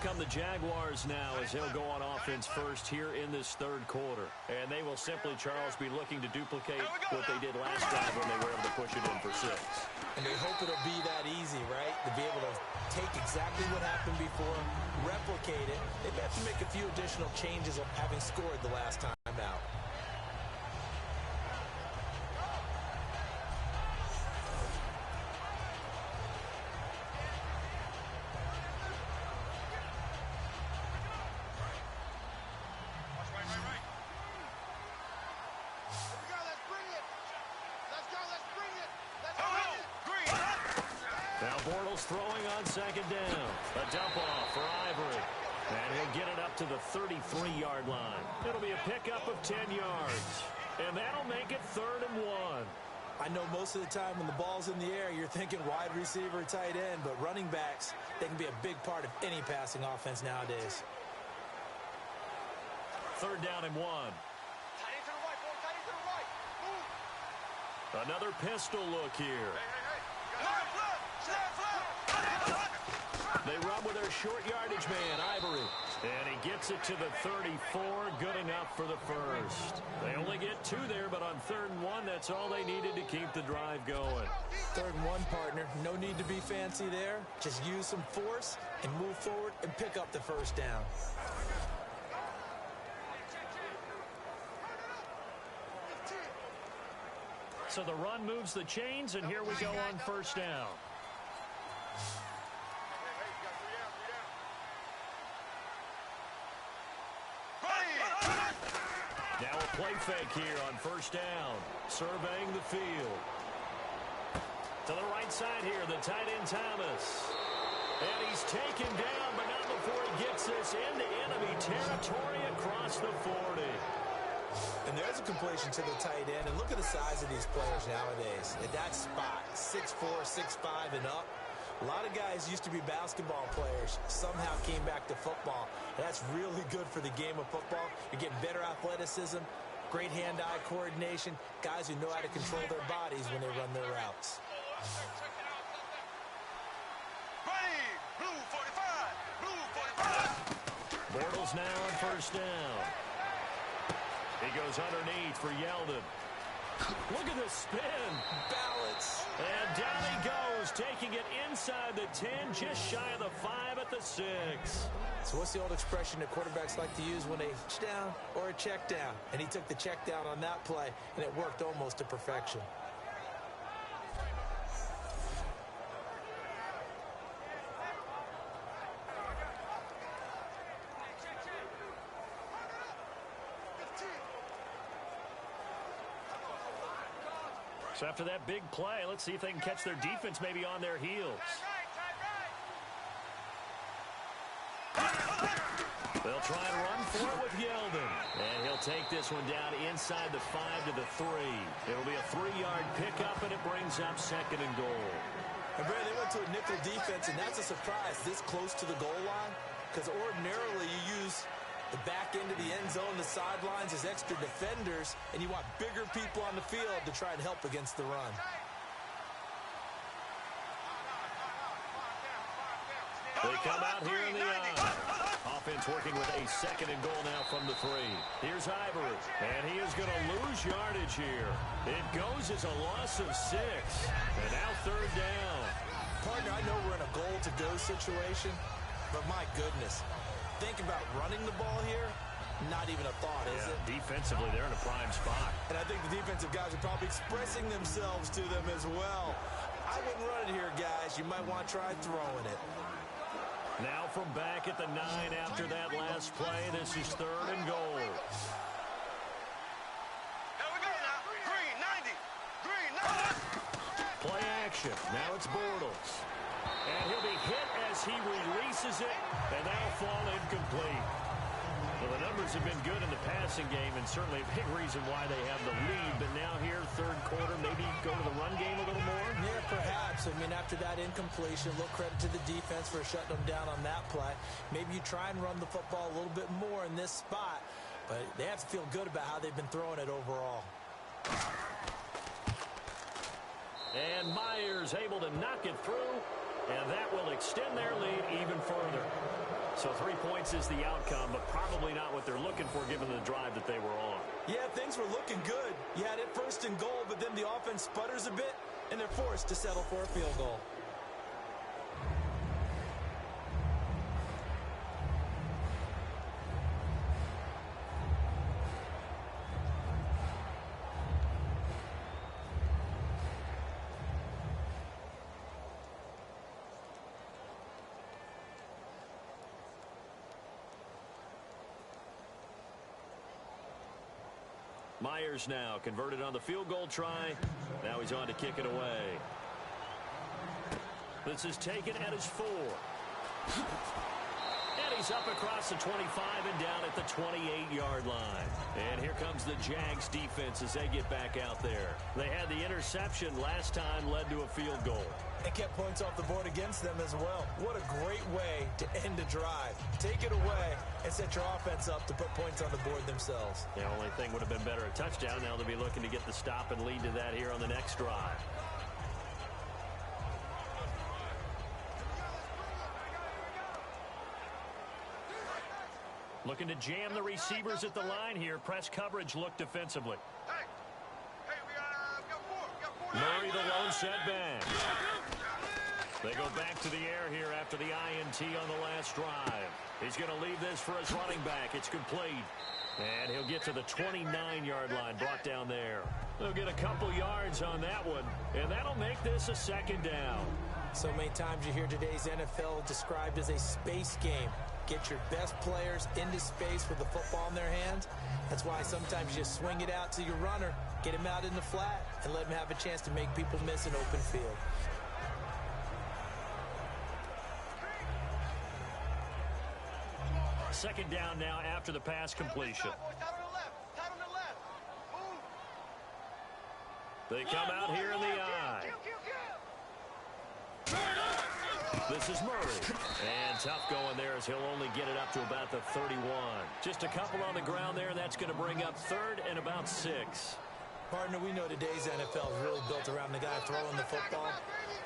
come the Jaguars now as they'll go on offense first here in this third quarter. And they will simply, Charles, be looking to duplicate what they did last time when they were able to push it in for 6. And they hope it'll be that easy, right? To be able to take exactly what happened before, replicate it. They may have to make a few additional changes of having scored the last time out. Now Bortles throwing on second down. A dump off for Ivory. And he'll get it up to the 33-yard line. It'll be a pickup of 10 yards. And that'll make it 3rd and 1. I know most of the time when the ball's in the air, you're thinking wide receiver, tight end, but running backs, they can be a big part of any passing offense nowadays. 3rd down and 1. Tight end to the right, boy. Tight end to the right. Move. Another pistol look here. They run with their short yardage man, Ivory. And he gets it to the 34, good enough for the first. They only get 2 there, but on 3rd and 1, that's all they needed to keep the drive going. 3rd and 1, partner. No need to be fancy there. Just use some force and move forward and pick up the first down. So the run moves the chains, and here we go on 1st down. Now a play fake here on 1st down. Surveying the field. To the right side here, the tight end Thomas. And he's taken down, but not before he gets this into enemy territory across the 40. And there's a completion to the tight end. And look at the size of these players nowadays. At that spot, 6'4", 6'5", and up. A lot of guys used to be basketball players, somehow came back to football. That's really good for the game of football. You're getting better athleticism, great hand-eye coordination, guys who know how to control their bodies when they run their routes. Bortles now on 1st down. He goes underneath for Yeldon. Look at the spin. Balance. And down he goes, taking it inside the 10, just shy of the 5 at the 6. So what's the old expression that quarterbacks like to use when they touchdown or a check down? And he took the check down on that play, and it worked almost to perfection. So after that big play, let's see if they can catch their defense maybe on their heels. They'll try and run for it with Yeldon. And he'll take this one down inside the 5 to the 3. It'll be a 3-yard pickup, and it brings up 2nd and goal. And Brad, they went to a nickel defense, and that's a surprise this close to the goal line, because ordinarily you use the back end of the end zone, the sidelines as extra defenders, and you want bigger people on the field to try and help against the run. They come out here in the offense working with a 2nd and goal now from the 3. Here's Ivory, and he is going to lose yardage here. It goes as a loss of 6, and now 3rd down. Partner, I know we're in a goal-to-go situation, but my goodness, think about running the ball here. Not even a thought, is it? Defensively, they're in a prime spot. And I think the defensive guys are probably expressing themselves to them as well. I wouldn't run it here, guys. You might want to try throwing it. Now from back at the 9 after that last play, this is 3rd and goal. Here we go now. Green, 90. Green, 90. Play action. Now it's Bortles. And he'll be hit as he releases it, and that'll fall incomplete. Well, the numbers have been good in the passing game, and certainly a big reason why they have the lead. But now here, 3rd quarter, maybe go to the run game a little more? Yeah, perhaps. I mean, after that incompletion, a little credit to the defense for shutting them down on that play. Maybe you try and run the football a little bit more in this spot, but they have to feel good about how they've been throwing it overall. And Myers able to knock it through, and that will extend their lead even further. So 3 points is the outcome, but probably not what they're looking for given the drive that they were on. Yeah, things were looking good. You had it first and goal, but then the offense sputters a bit, and they're forced to settle for a field goal. Myers now converted on the field goal try. Now he's on to kick it away. This is taken at his 4. And he's up across the 25 and down at the 28-yard line. And here comes the Jags defense as they get back out there. They had the interception last time, led to a field goal. And kept points off the board against them as well. What a great way to end a drive. Take it away and set your offense up to put points on the board themselves. The only thing would have been better, a touchdown. Now they'll be looking to get the stop and lead to that here on the next drive. Looking to jam the receivers at the line here. Press coverage look defensively. Murray the lone setback. They go back to the air here after the INT on the last drive. He's going to leave this for his running back. It's complete. And he'll get to the 29-yard line, brought down there. They'll get a couple yards on that one, and that'll make this a second down. So many times you hear today's NFL described as a space game. Get your best players into space with the football in their hands. That's why sometimes you just swing it out to your runner, get him out in the flat, and let him have a chance to make people miss an open field. Second down now after the pass completion. They come out here in the eye. This is Murray. And tough going there as he'll only get it up to about the 31. Just a couple on the ground there, and that's going to bring up third and about 6. Partner, we know today's NFL is really built around the guy throwing the football.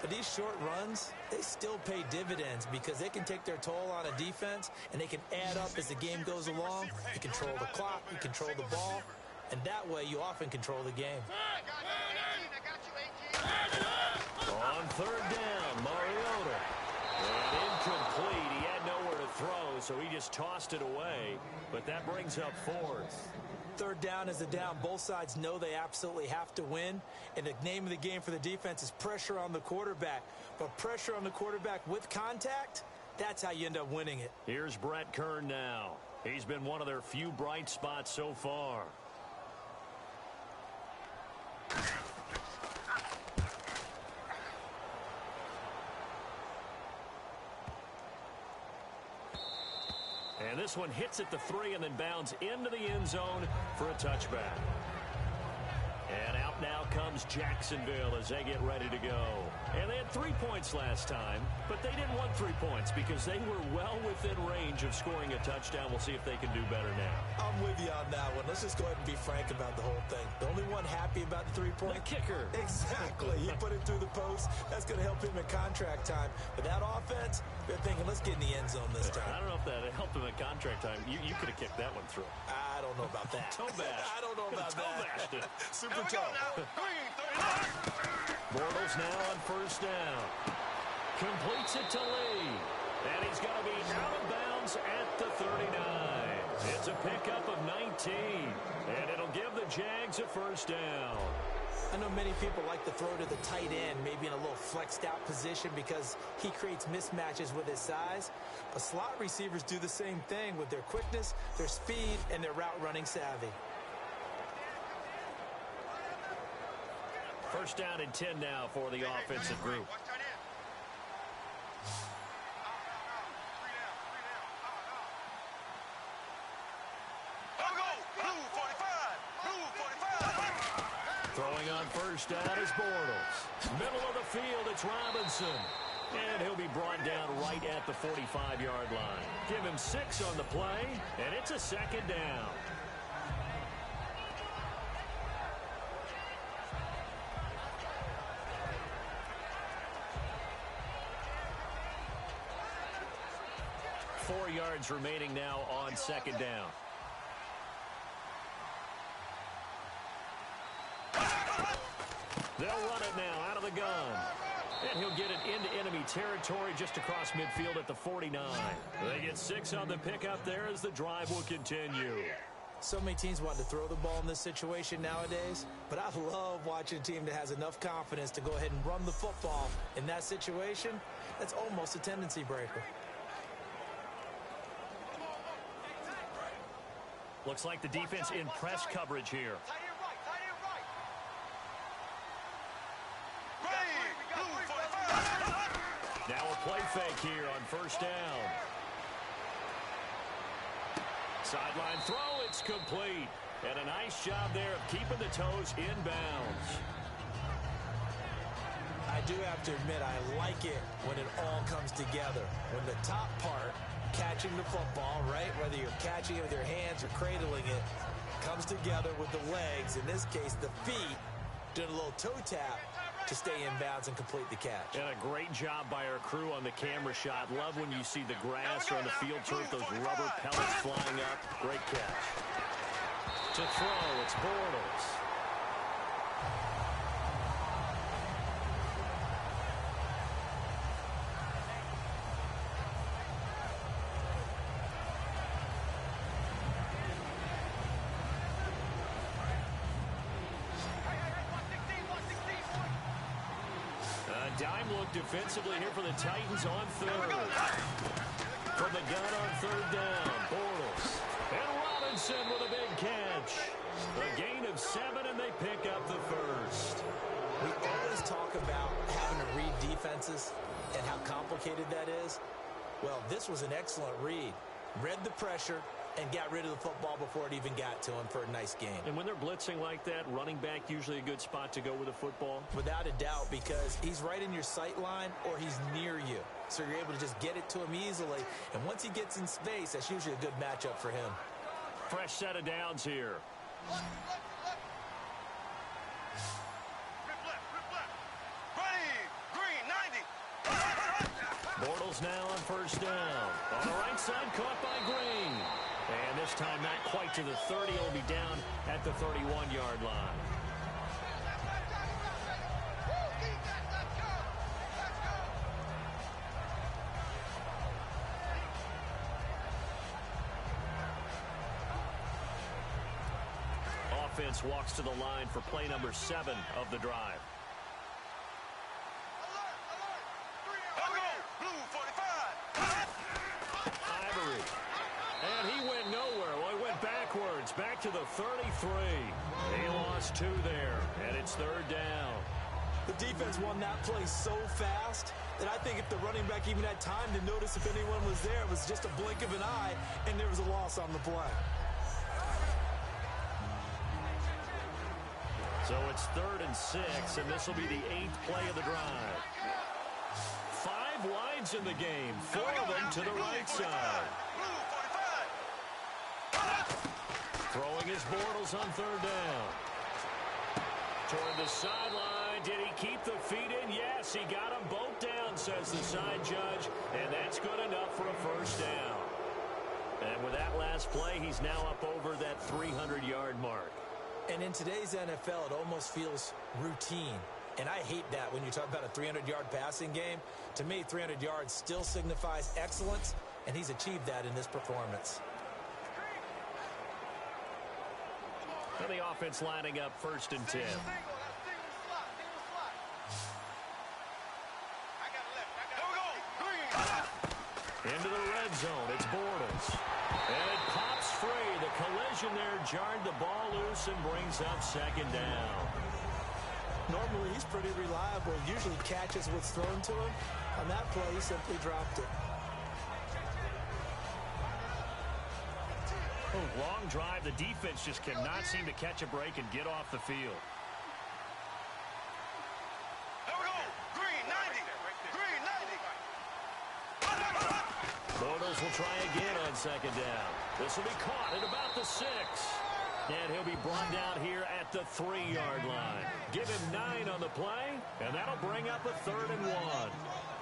But these short runs, they still pay dividends because they can take their toll on a defense, and they can add up as the game goes along. You control the clock, you control the ball, and that way you often control the game. On third down, Mariota. And incomplete. He had nowhere to throw, so he just tossed it away. But that brings up fourth. Third down is a down. Both sides know they absolutely have to win. And the name of the game for the defense is pressure on the quarterback. But pressure on the quarterback with contact, that's how you end up winning it. Here's Brett Kern now. He's been one of their few bright spots so far. And this one hits at the 3 and then bounds into the end zone for a touchback. And out now comes Jacksonville as they get ready to go. And they had 3 points last time, but they didn't want 3 points because they were well within range of scoring a touchdown. We'll see if they can do better now. I'm with you on that one. Let's just go ahead and be frank about the whole thing. The only one happy about the 3-point? The kicker. Exactly. He put it through the post. That's going to help him in contract time. But that offense, they're thinking, let's get in the end zone this time. I don't know if that helped him in contract time. You could have kicked that one through. I don't know about that. Toe bash. I don't know about that. Super toe. Bortles now on first down. Completes it to Lee. And he's going to be out of bounds at the 39. It's a pickup of 19. And it'll give the Jags a first down. I know many people like to throw to the tight end, maybe in a little flexed out position because he creates mismatches with his size. But slot receivers do the same thing with their quickness, their speed, and their route running savvy. First down and 10 now for the offensive group. Throwing on first down is Bortles. Middle of the field, it's Robinson. And he'll be brought down right at the 45-yard line. Give him 6 on the play, and it's a second down. 4 yards remaining now on second down. They'll run it now out of the gun. And he'll get it into enemy territory just across midfield at the 49. They get 6 on the pickup there as the drive will continue. So many teams want to throw the ball in this situation nowadays, but I love watching a team that has enough confidence to go ahead and run the football in that situation. That's almost a tendency breaker. Looks like the defense in press coverage here. Now a play fake here on first down. Sideline throw, it's complete. And a nice job there of keeping the toes inbounds. I do have to admit, I like it when it all comes together. When the top part, catching the football, right, whether you're catching it with your hands or cradling it, comes together with the legs, in this case the feet, doing a little toe tap to stay in bounds and complete the catch. And a great job by our crew on the camera shot. Love when you see the grass or on the field turf, those rubber pellets flying up. Great catch. To throw, it's Bortles. Dime look defensively here for the Titans on third. From the gun on third down, Bortles. And Robinson with a big catch. A gain of 7, and they pick up the first. We always talk about having to read defenses and how complicated that is. Well, this was an excellent read. Read the pressure and got rid of the football before it even got to him for a nice game. And when they're blitzing like that, running back usually a good spot to go with a football? Without a doubt, because he's right in your sight line or he's near you. So you're able to just get it to him easily. And once he gets in space, that's usually a good matchup for him. Fresh set of downs here. Bortles now on first down. On the right side, caught by Green. And this time not quite to the 30. It'll be down at the 31-yard line. Offense walks to the line for play number 7 of the drive. Back to the 33. He lost 2 there, and it's third down. The defense won that play so fast that I think if the running back even had time to notice if anyone was there, it was just a blink of an eye, and there was a loss on the play. So it's 3rd and 6, and this will be the 8th play of the drive. 5 wides in the game, 4 of them to the right side. Throwing his Bortles on third down. Toward the sideline. Did he keep the feet in? Yes, he got them both down, says the side judge. And that's good enough for a first down. And with that last play, he's now up over that 300-yard mark. And in today's NFL, it almost feels routine. And I hate that when you talk about a 300-yard passing game. To me, 300 yards still signifies excellence, and he's achieved that in this performance. And the offense lining up 1st and 10. Into the red zone, it's Bortles. And it pops free. The collision there jarred the ball loose and brings up 2nd down. Normally, he's pretty reliable. Usually catches what's thrown to him. On that play, he simply dropped it. Oh, long drive. The defense just cannot seem to catch a break and get off the field. Bortles will try again on 2nd down. This will be caught at about the 6. And he'll be brought down here at the 3-yard line. Give him 9 on the play, and that'll bring up a 3rd and 1.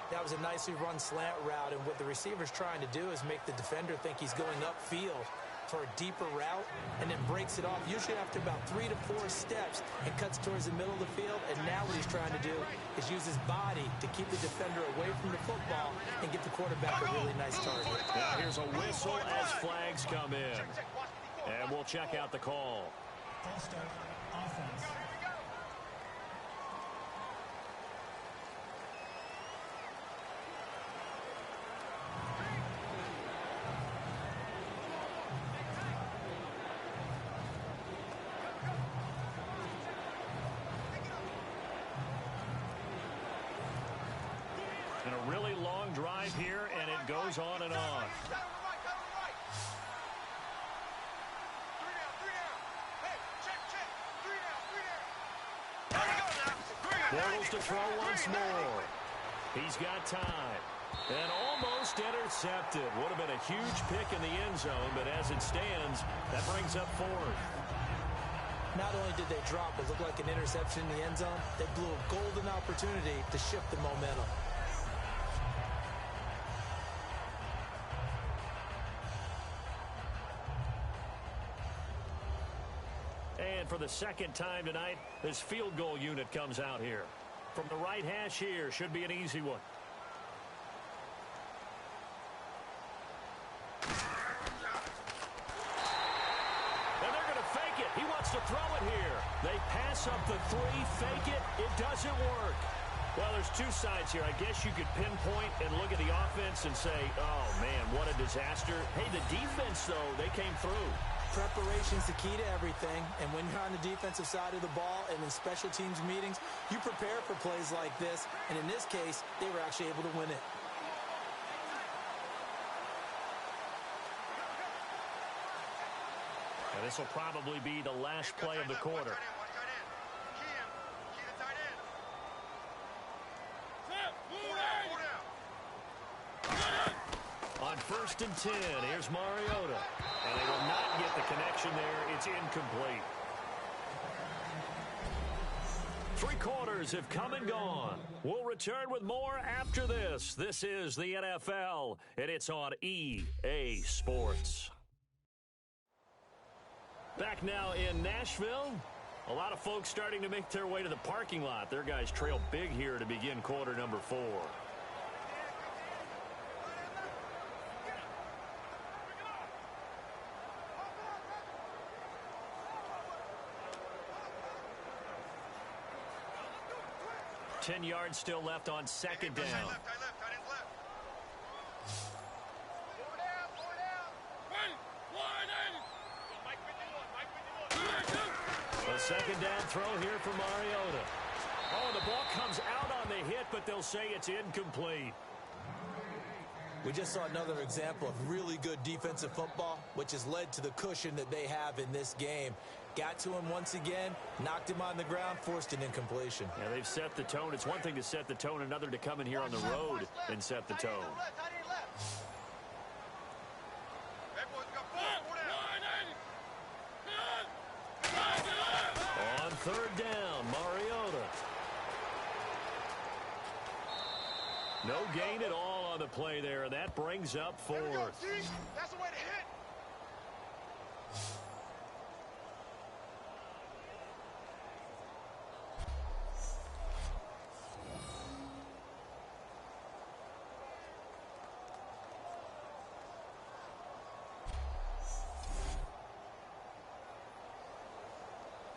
That was a nicely run slant route, and what the receiver's trying to do is make the defender think he's going upfield for a deeper route, and then breaks it off, usually after about 3 to 4 steps, and cuts towards the middle of the field. And now what he's trying to do is use his body to keep the defender away from the football and give the quarterback a really nice target. Now here's a whistle as flags come in. And we'll check out the call. False start, offense. And a really long drive here, and it goes on and on. Bortles to throw once more. He's got time. And almost intercepted. Would have been a huge pick in the end zone, but as it stands, that brings up 4th. Not only did they drop what looked like an interception in the end zone, they blew a golden opportunity to shift the momentum. And for the second time tonight, this field goal unit comes out here. From the right hash here, should be an easy one. And they're going to fake it. He wants to throw it here. They pass up the 3, fake it. It doesn't work. Well, there's 2 sides here. I guess you could pinpoint and look at the offense and say, oh, man, what a disaster. Hey, the defense, though, they came through. Preparation's the key to everything, and when you're on the defensive side of the ball and in special teams meetings, you prepare for plays like this, and in this case, they were actually able to win it. And this will probably be the last play of the quarter. On 1st and 10, here's Mariota. And they will not get the connection there. It's incomplete. 3 quarters have come and gone. We'll return with more after this. This is the NFL, and it's on EA Sports. Back now in Nashville. A lot of folks starting to make their way to the parking lot. Their guys trail big here to begin quarter number 4. 10 yards still left on 2nd down. A 2nd down throw here for Mariota. Oh, the ball comes out on the hit, but they'll say it's incomplete. We just saw another example of really good defensive football, which has led to the cushion that they have in this game. Got to him once again, knocked him on the ground, forced an incompletion. Yeah, they've set the tone. It's one thing to set the tone, another to come in here on the road and set the tone. On 3rd down, Mariota. No gain at all on the play there, and that brings up 4th. That's the way to hit.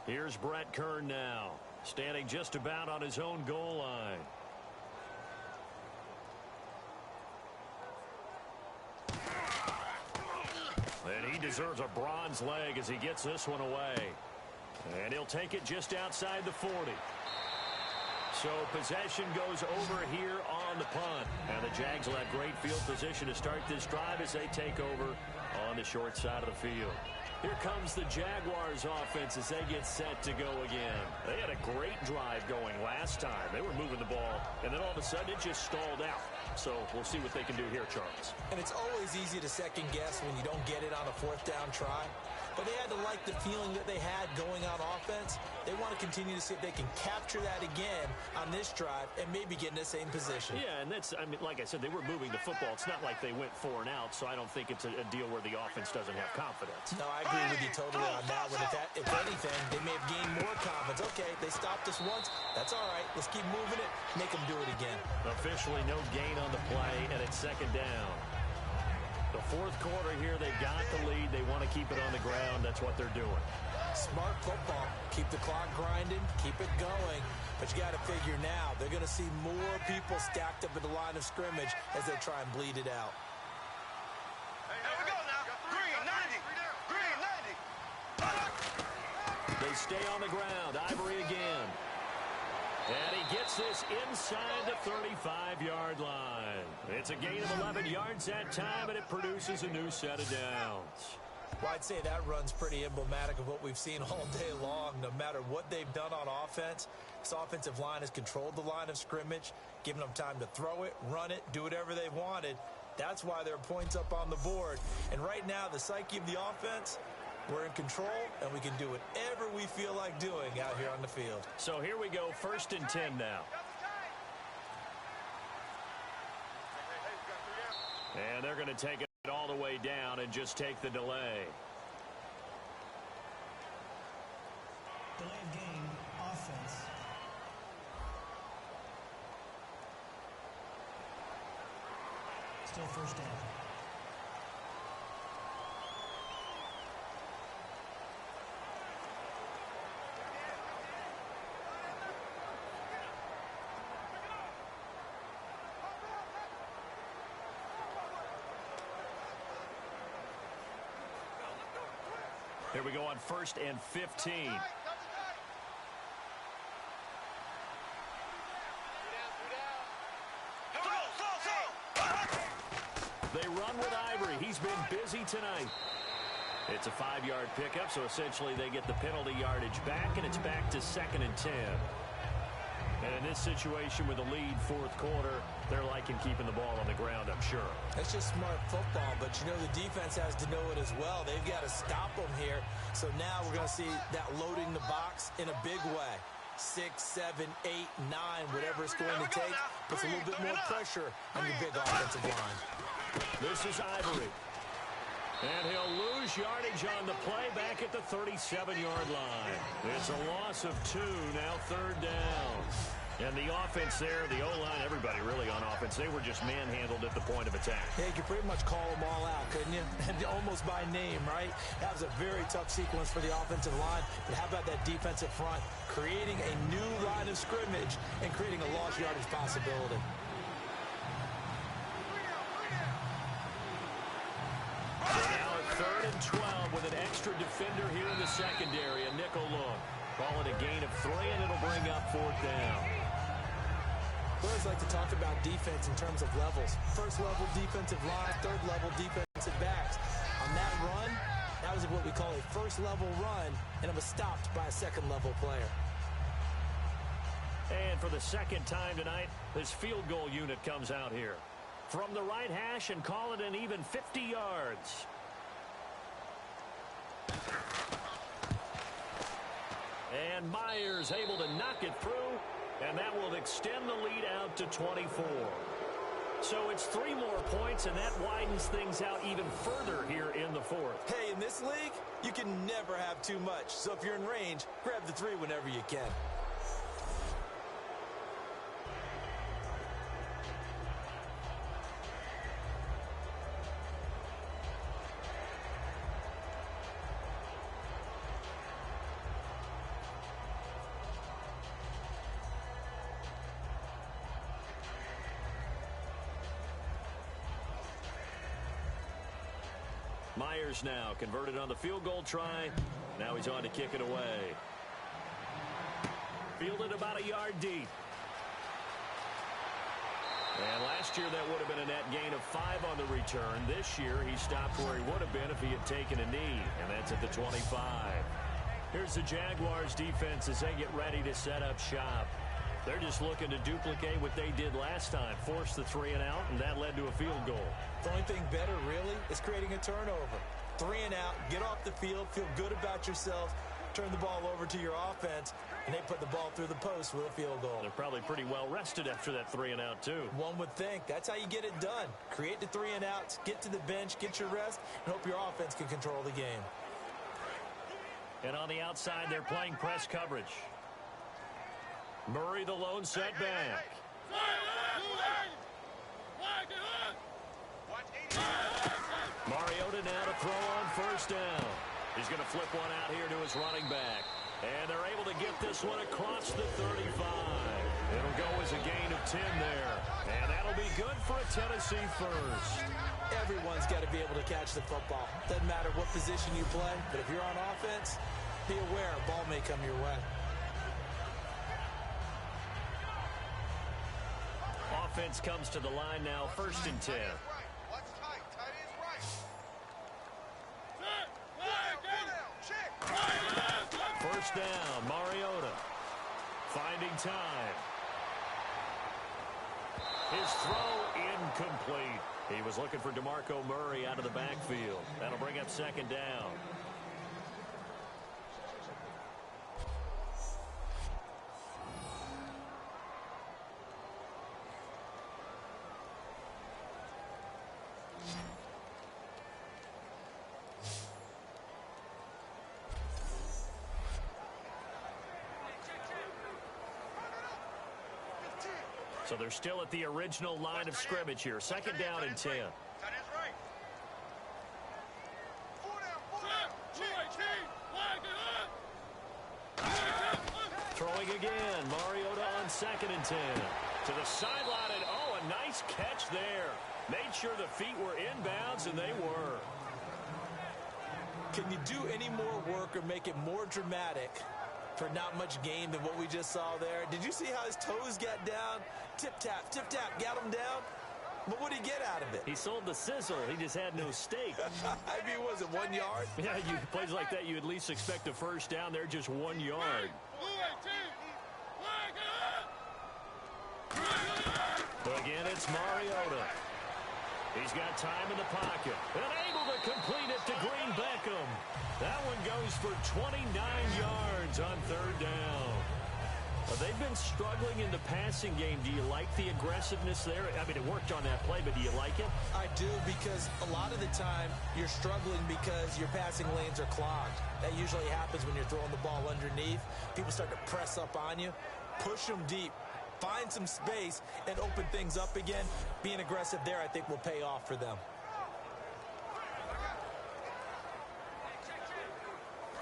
Here's Brett Kern now, standing just about on his own goal line. And he deserves a bronze leg as he gets this one away. And he'll take it just outside the 40. So possession goes over here on the punt. And the Jags will have great field position to start this drive as they take over on the short side of the field. Here comes the Jaguars offense as they get set to go again. They had a great drive going last time. They were moving the ball, and then all of a sudden it just stalled out. So we'll see what they can do here, Charles. And it's always easy to second guess when you don't get it on a 4th down try. but they had to like the feeling that they had going on offense. They want to continue to see if they can capture that again on this drive and maybe get in the same position. Yeah, and that's, I mean, like I said, they were moving the football. It's not like they went 4 and out, so I don't think it's a deal where the offense doesn't have confidence. No, I agree with you totally on that one. If anything, they may have gained more confidence. Okay, they stopped us once. That's all right. Let's keep moving it. Make them do it again. Officially no gain on the play, and it's second down. The fourth quarter here, they've got the lead. They want to keep it on the ground. That's what they're doing. Smart football. Keep the clock grinding. Keep it going. But you got to figure now, they're going to see more people stacked up at the line of scrimmage as they try and bleed it out. Here we go now. Green, 90. Green, 90. They stay on the ground. Ivory again. And he gets this inside the 35-yard line. It's a gain of 11 yards that time, and it produces a new set of downs. Well, I'd say that run's pretty emblematic of what we've seen all day long. No matter what they've done on offense, this offensive line has controlled the line of scrimmage, given them time to throw it, run it, do whatever they wanted. That's why there are points up on the board. And right now, the psyche of the offense, we're in control, and we can do whatever we feel like doing out here on the field. So here we go, 1st and 10 now. And they're going to take it all the way down and just take the delay. Delay of game, offense. Still first down. Here we go on 1st and 15. They run with Ivory. He's been busy tonight. It's a 5-yard pickup, so essentially they get the penalty yardage back, and it's back to 2nd and 10. And in this situation with the lead 4th quarter, they're liking keeping the ball on the ground, I'm sure. That's just smart football, but you know the defense has to know it as well. They've got to stop them here. So now we're going to see that loading the box in a big way. 6, 7, 8, 9, whatever it's going to take, puts a little bit more pressure on your big offensive line. This is Ivory. And he'll lose yardage on the play back at the 37-yard line. It's a loss of 2, now 3rd down. And the offense there, the O-line, everybody really on offense, they were just manhandled at the point of attack. Yeah, you could pretty much call them all out, couldn't you? Almost by name, right? That was a very tough sequence for the offensive line. But how about that defensive front, creating a new line of scrimmage and creating a lost yardage possibility? Now at 3rd and 12 with an extra defender here in the secondary, a nickel look. Call it a gain of 3, and it'll bring up 4th down. We always like to talk about defense in terms of levels. 1st level defensive line, 3rd level defensive backs. On that run, that was what we call a 1st level run, and it was stopped by a 2nd level player. And for the 2nd time tonight, this field goal unit comes out here. From the right hash and call it an even 50 yards. And Myers able to knock it through, and that will extend the lead out to 24. So it's 3 more points, and that widens things out even further here in the 4th. Hey, in this league, you can never have too much. So if you're in range, grab the 3 whenever you can. Myers now converted on the field goal try. Now he's on to kick it away. Fielded about a yard deep. And last year that would have been a net gain of 5 on the return. This year he stopped where he would have been if he had taken a knee, and that's at the 25. Here's the Jaguars defense as they get ready to set up shop. They're just looking to duplicate what they did last time, force the 3 and out, and that led to a field goal. The only thing better, really, is creating a turnover. 3 and out, get off the field, feel good about yourself, turn the ball over to your offense, and they put the ball through the post with a field goal. They're probably pretty well rested after that 3 and out, too. One would think. That's how you get it done. Create the 3 and outs, get to the bench, get your rest, and hope your offense can control the game. And on the outside, they're playing press coverage. Murray, the lone setback. Mariota now to throw on first down. He's going to flip one out here to his running back. And they're able to get this one across the 35. It'll go as a gain of 10 there. And that'll be good for a Tennessee first. Everyone's got to be able to catch the football. Doesn't matter what position you play, but if you're on offense, be aware a ball may come your way. Offense comes to the line now, first and 10. First down, Mariota. Finding time. His throw incomplete. He was looking for DeMarco Murray out of the backfield. That'll bring up second down. So they're still at the original line of scrimmage here. Second down and 10. Throwing again. Mariota on second and 10. To the sideline, and oh, a nice catch there. Made sure the feet were inbounds, and they were. Can you do any more work or make it more dramatic for not much gain than what we just saw there? Did you see how his toes got down? Tip-tap, got him down. But what did he get out of it? He sold the sizzle. He just had no steak. I mean, was it 1 yard? Yeah, plays like that, you at least expect a first down. They're just 1 yard. But again, it's Mariota. He's got time in the pocket. And able to complete it to Green Beckham. That one goes for 29 yards on third down. Well, they've been struggling in the passing game. Do you like the aggressiveness there? I mean, it worked on that play, but do you like it? I do, because a lot of the time you're struggling because your passing lanes are clogged. That usually happens when you're throwing the ball underneath. People start to press up on you. Push them deep. Find some space and open things up again. Being aggressive there, I think, will pay off for them.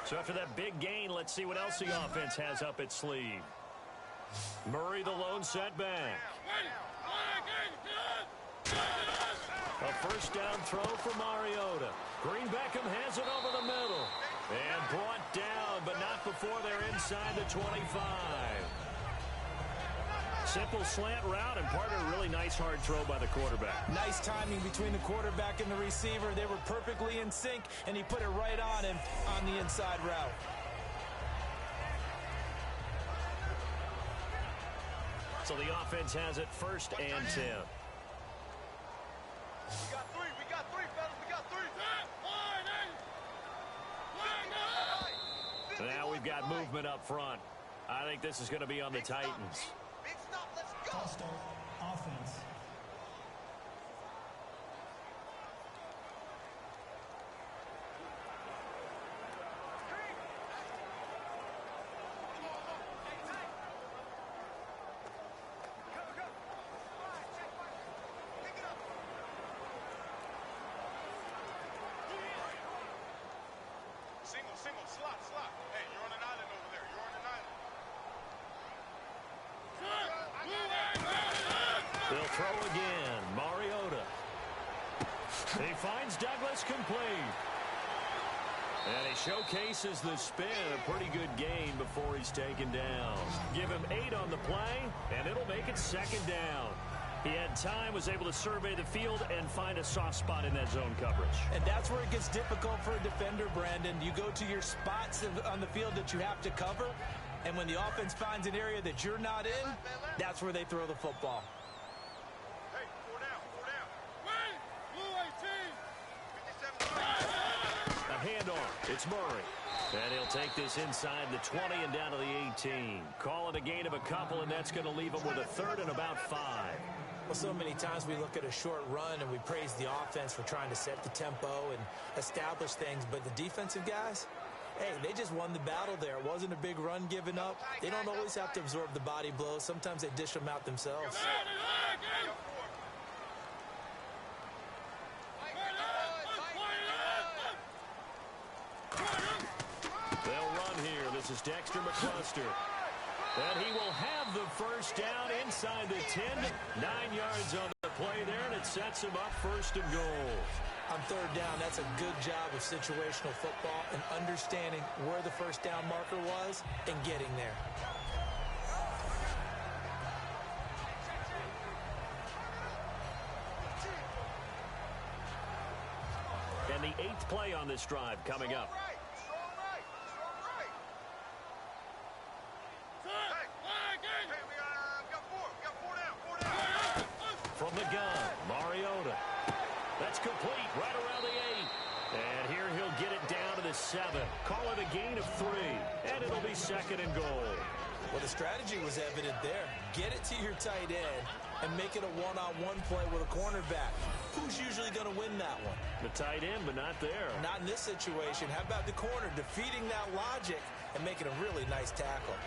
So after that big gain, let's see what else the offense has up its sleeve. Murray, the lone setback. A first down throw for Mariota. Green Beckham has it over the middle. And brought down, but not before they're inside the 25. Simple slant route and part of a really nice hard throw by the quarterback. Nice timing between the quarterback and the receiver. They were perfectly in sync, and he put it right on him on the inside route. So the offense has it first and 10. We got three, fellas, we got three. Now we've got movement up front. I think this is going to be on the Titans. Big stop, let's go. False start, offense. Single, slot. Hey, you're on an island over there. You're on an island. They'll throw again. Mariota. He finds Douglas complete. And he showcases the spin. A pretty good gain before he's taken down. Give him 8 on the play, and it'll make it second down. He had time, was able to survey the field and find a soft spot in that zone coverage. And that's where it gets difficult for a defender, Brandon. You go to your spots on the field that you have to cover, and when the offense finds an area that you're not in, that's where they throw the football. Hey, 4 down. Blue 18. 57. handoff. It's Murray. And he'll take this inside the 20 and down to the 18. Call it a gain of a couple, and that's going to leave him with a third and about 5. Well, so many times we look at a short run and we praise the offense for trying to set the tempo and establish things, but the defensive guys, hey, they just won the battle there. It wasn't a big run given up. They don't always have to absorb the body blows. Sometimes they dish them out themselves. They'll run here. This is Dexter McCluster. And he will have the first down inside the 10. 9 yards on the play there, and it sets him up first and goal. On third down, that's a good job of situational football and understanding where the first down marker was and getting there. And the 8th play on this drive coming up. From the gun, Mariota. That's complete right around the 8. And here he'll get it down to the 7. Call it a gain of 3. And it'll be second and goal. Well, the strategy was evident there. Get it to your tight end and make it a one-on-one play with a cornerback. Who's usually going to win that one? The tight end, but not there. Not in this situation. How about the corner defeating that logic and making a really nice tackle?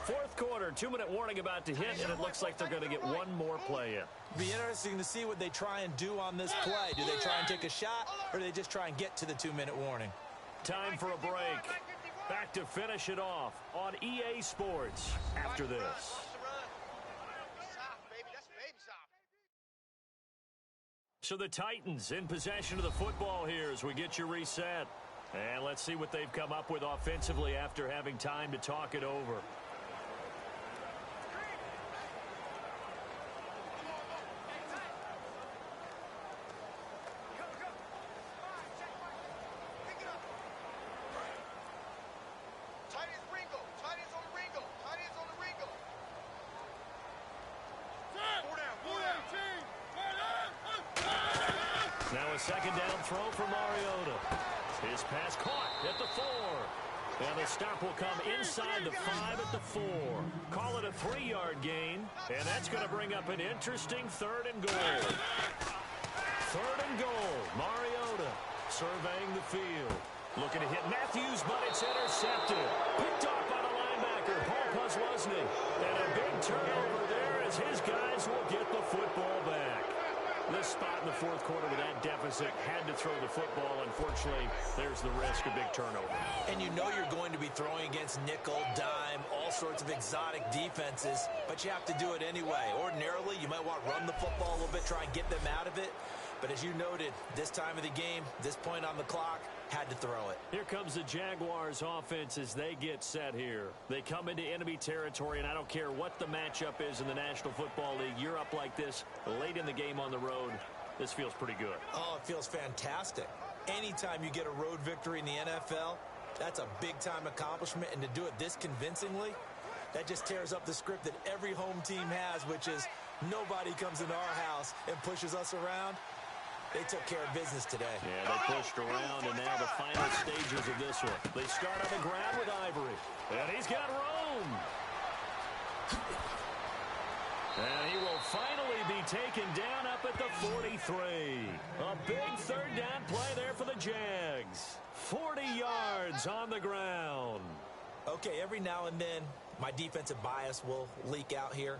Fourth quarter, 2-minute warning about to hit, and it looks like they're going to get one more play in. Be interesting to see what they try and do on this play. Do they try and take a shot, or do they just try and get to the 2-minute warning? Time for a break. Back to finish it off on EA Sports after this. So the Titans in possession of the football here as we get you reset. And let's see what they've come up with offensively after having time to talk it over. Now a second down throw for Mariota. His pass caught at the 4. And the stop will come inside the 5 at the 4. Call it a 3-yard gain. And that's going to bring up an interesting third and goal. Third and goal. Mariota surveying the field. Looking to hit Matthews, but it's intercepted. Picked off by the linebacker, Paul Posluszny. And a big turnover there as his guys will get the football back. This spot in the fourth quarter with that deficit had to throw the football. Unfortunately, there's the risk of big turnover. And you know you're going to be throwing against nickel, dime, all sorts of exotic defenses, but you have to do it anyway. Ordinarily, you might want to run the football a little bit, try and get them out of it. But as you noted, this time of the game, this point on the clock, had to throw it. Here comes the Jaguars offense as they get set here. They come into enemy territory, and I don't care what the matchup is in the National Football League. You're up like this late in the game on the road. This feels pretty good. Oh, it feels fantastic. Anytime you get a road victory in the NFL, that's a big-time accomplishment. And to do it this convincingly, that just tears up the script that every home team has, which is nobody comes into our house and pushes us around. They took care of business today. Yeah, they pushed around, and now the final stages of this one. They start on the ground with Ivory. And he's got room. And he will finally be taken down up at the 43. A big third down play there for the Jags. 40 yards on the ground. Okay, every now and then, my defensive bias will leak out here.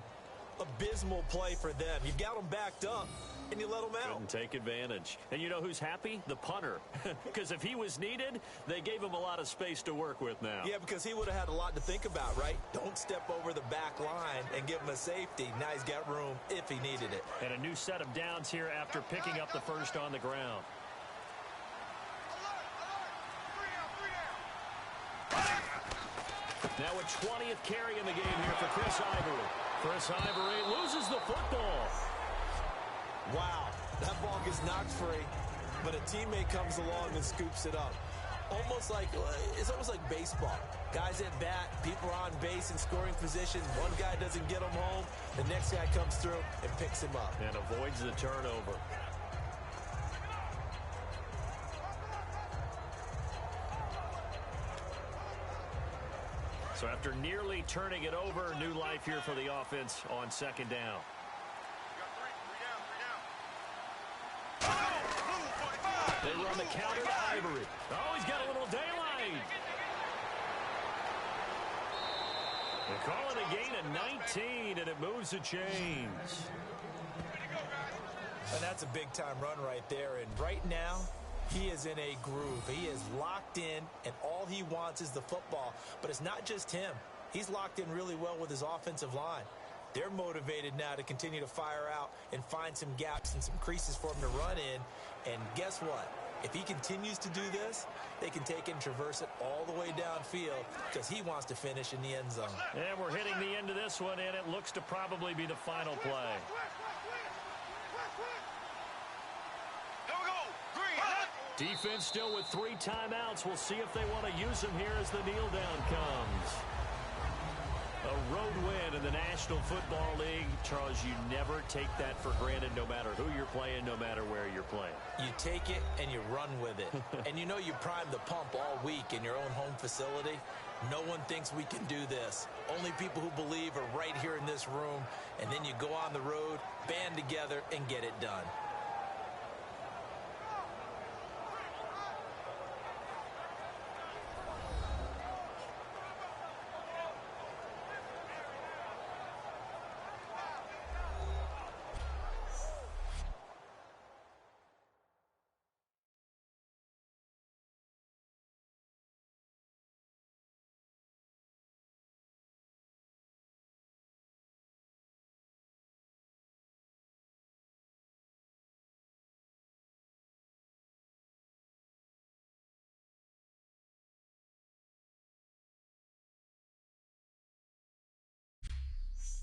Abysmal play for them. You've got them backed up, and you let them out. Couldn't take advantage. And you know who's happy? The punter. Because if he was needed, they gave him a lot of space to work with now. Yeah, because he would have had a lot to think about, right? Don't step over the back line and give him a safety. Now he's got room if he needed it. And a new set of downs here after picking up the first on the ground. Now a 20th carry in the game here for Chris Ivory. Chris Ivory loses the football. Wow, that ball gets knocked free. but a teammate comes along and scoops it up. It's almost like baseball. Guys at bat, people are on base in scoring position. One guy doesn't get him home. The next guy comes through and picks him up. And avoids the turnover. So after nearly turning it over, new life here for the offense on second down. They run the counter to Ivory. Oh, he's got a little daylight. They call it a gain of 19, and it moves the chains. And that's a big-time run right there. And right now, he is in a groove. He is locked in, and all he wants is the football. But it's not just him. He's locked in really well with his offensive line. They're motivated now to continue to fire out and find some gaps and some creases for him to run in. And guess what? If he continues to do this, they can take and traverse it all the way downfield because he wants to finish in the end zone. And we're hitting the end of this one, and it looks to probably be the final play. Defense still with 3 timeouts. We'll see if they want to use them here as the kneel down comes. A road win in the National Football League. Charles, you never take that for granted no matter who you're playing, no matter where you're playing. You take it and you run with it. And you know you primed the pump all week in your own home facility. No one thinks we can do this. Only people who believe are right here in this room. And then you go on the road, band together, and get it done.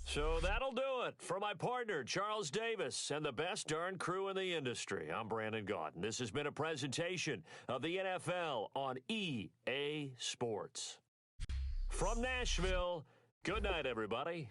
So that'll do it for my partner, Charles Davis, and the best darn crew in the industry. I'm Brandon Gaudin. This has been a presentation of the NFL on EA Sports. From Nashville, good night, everybody.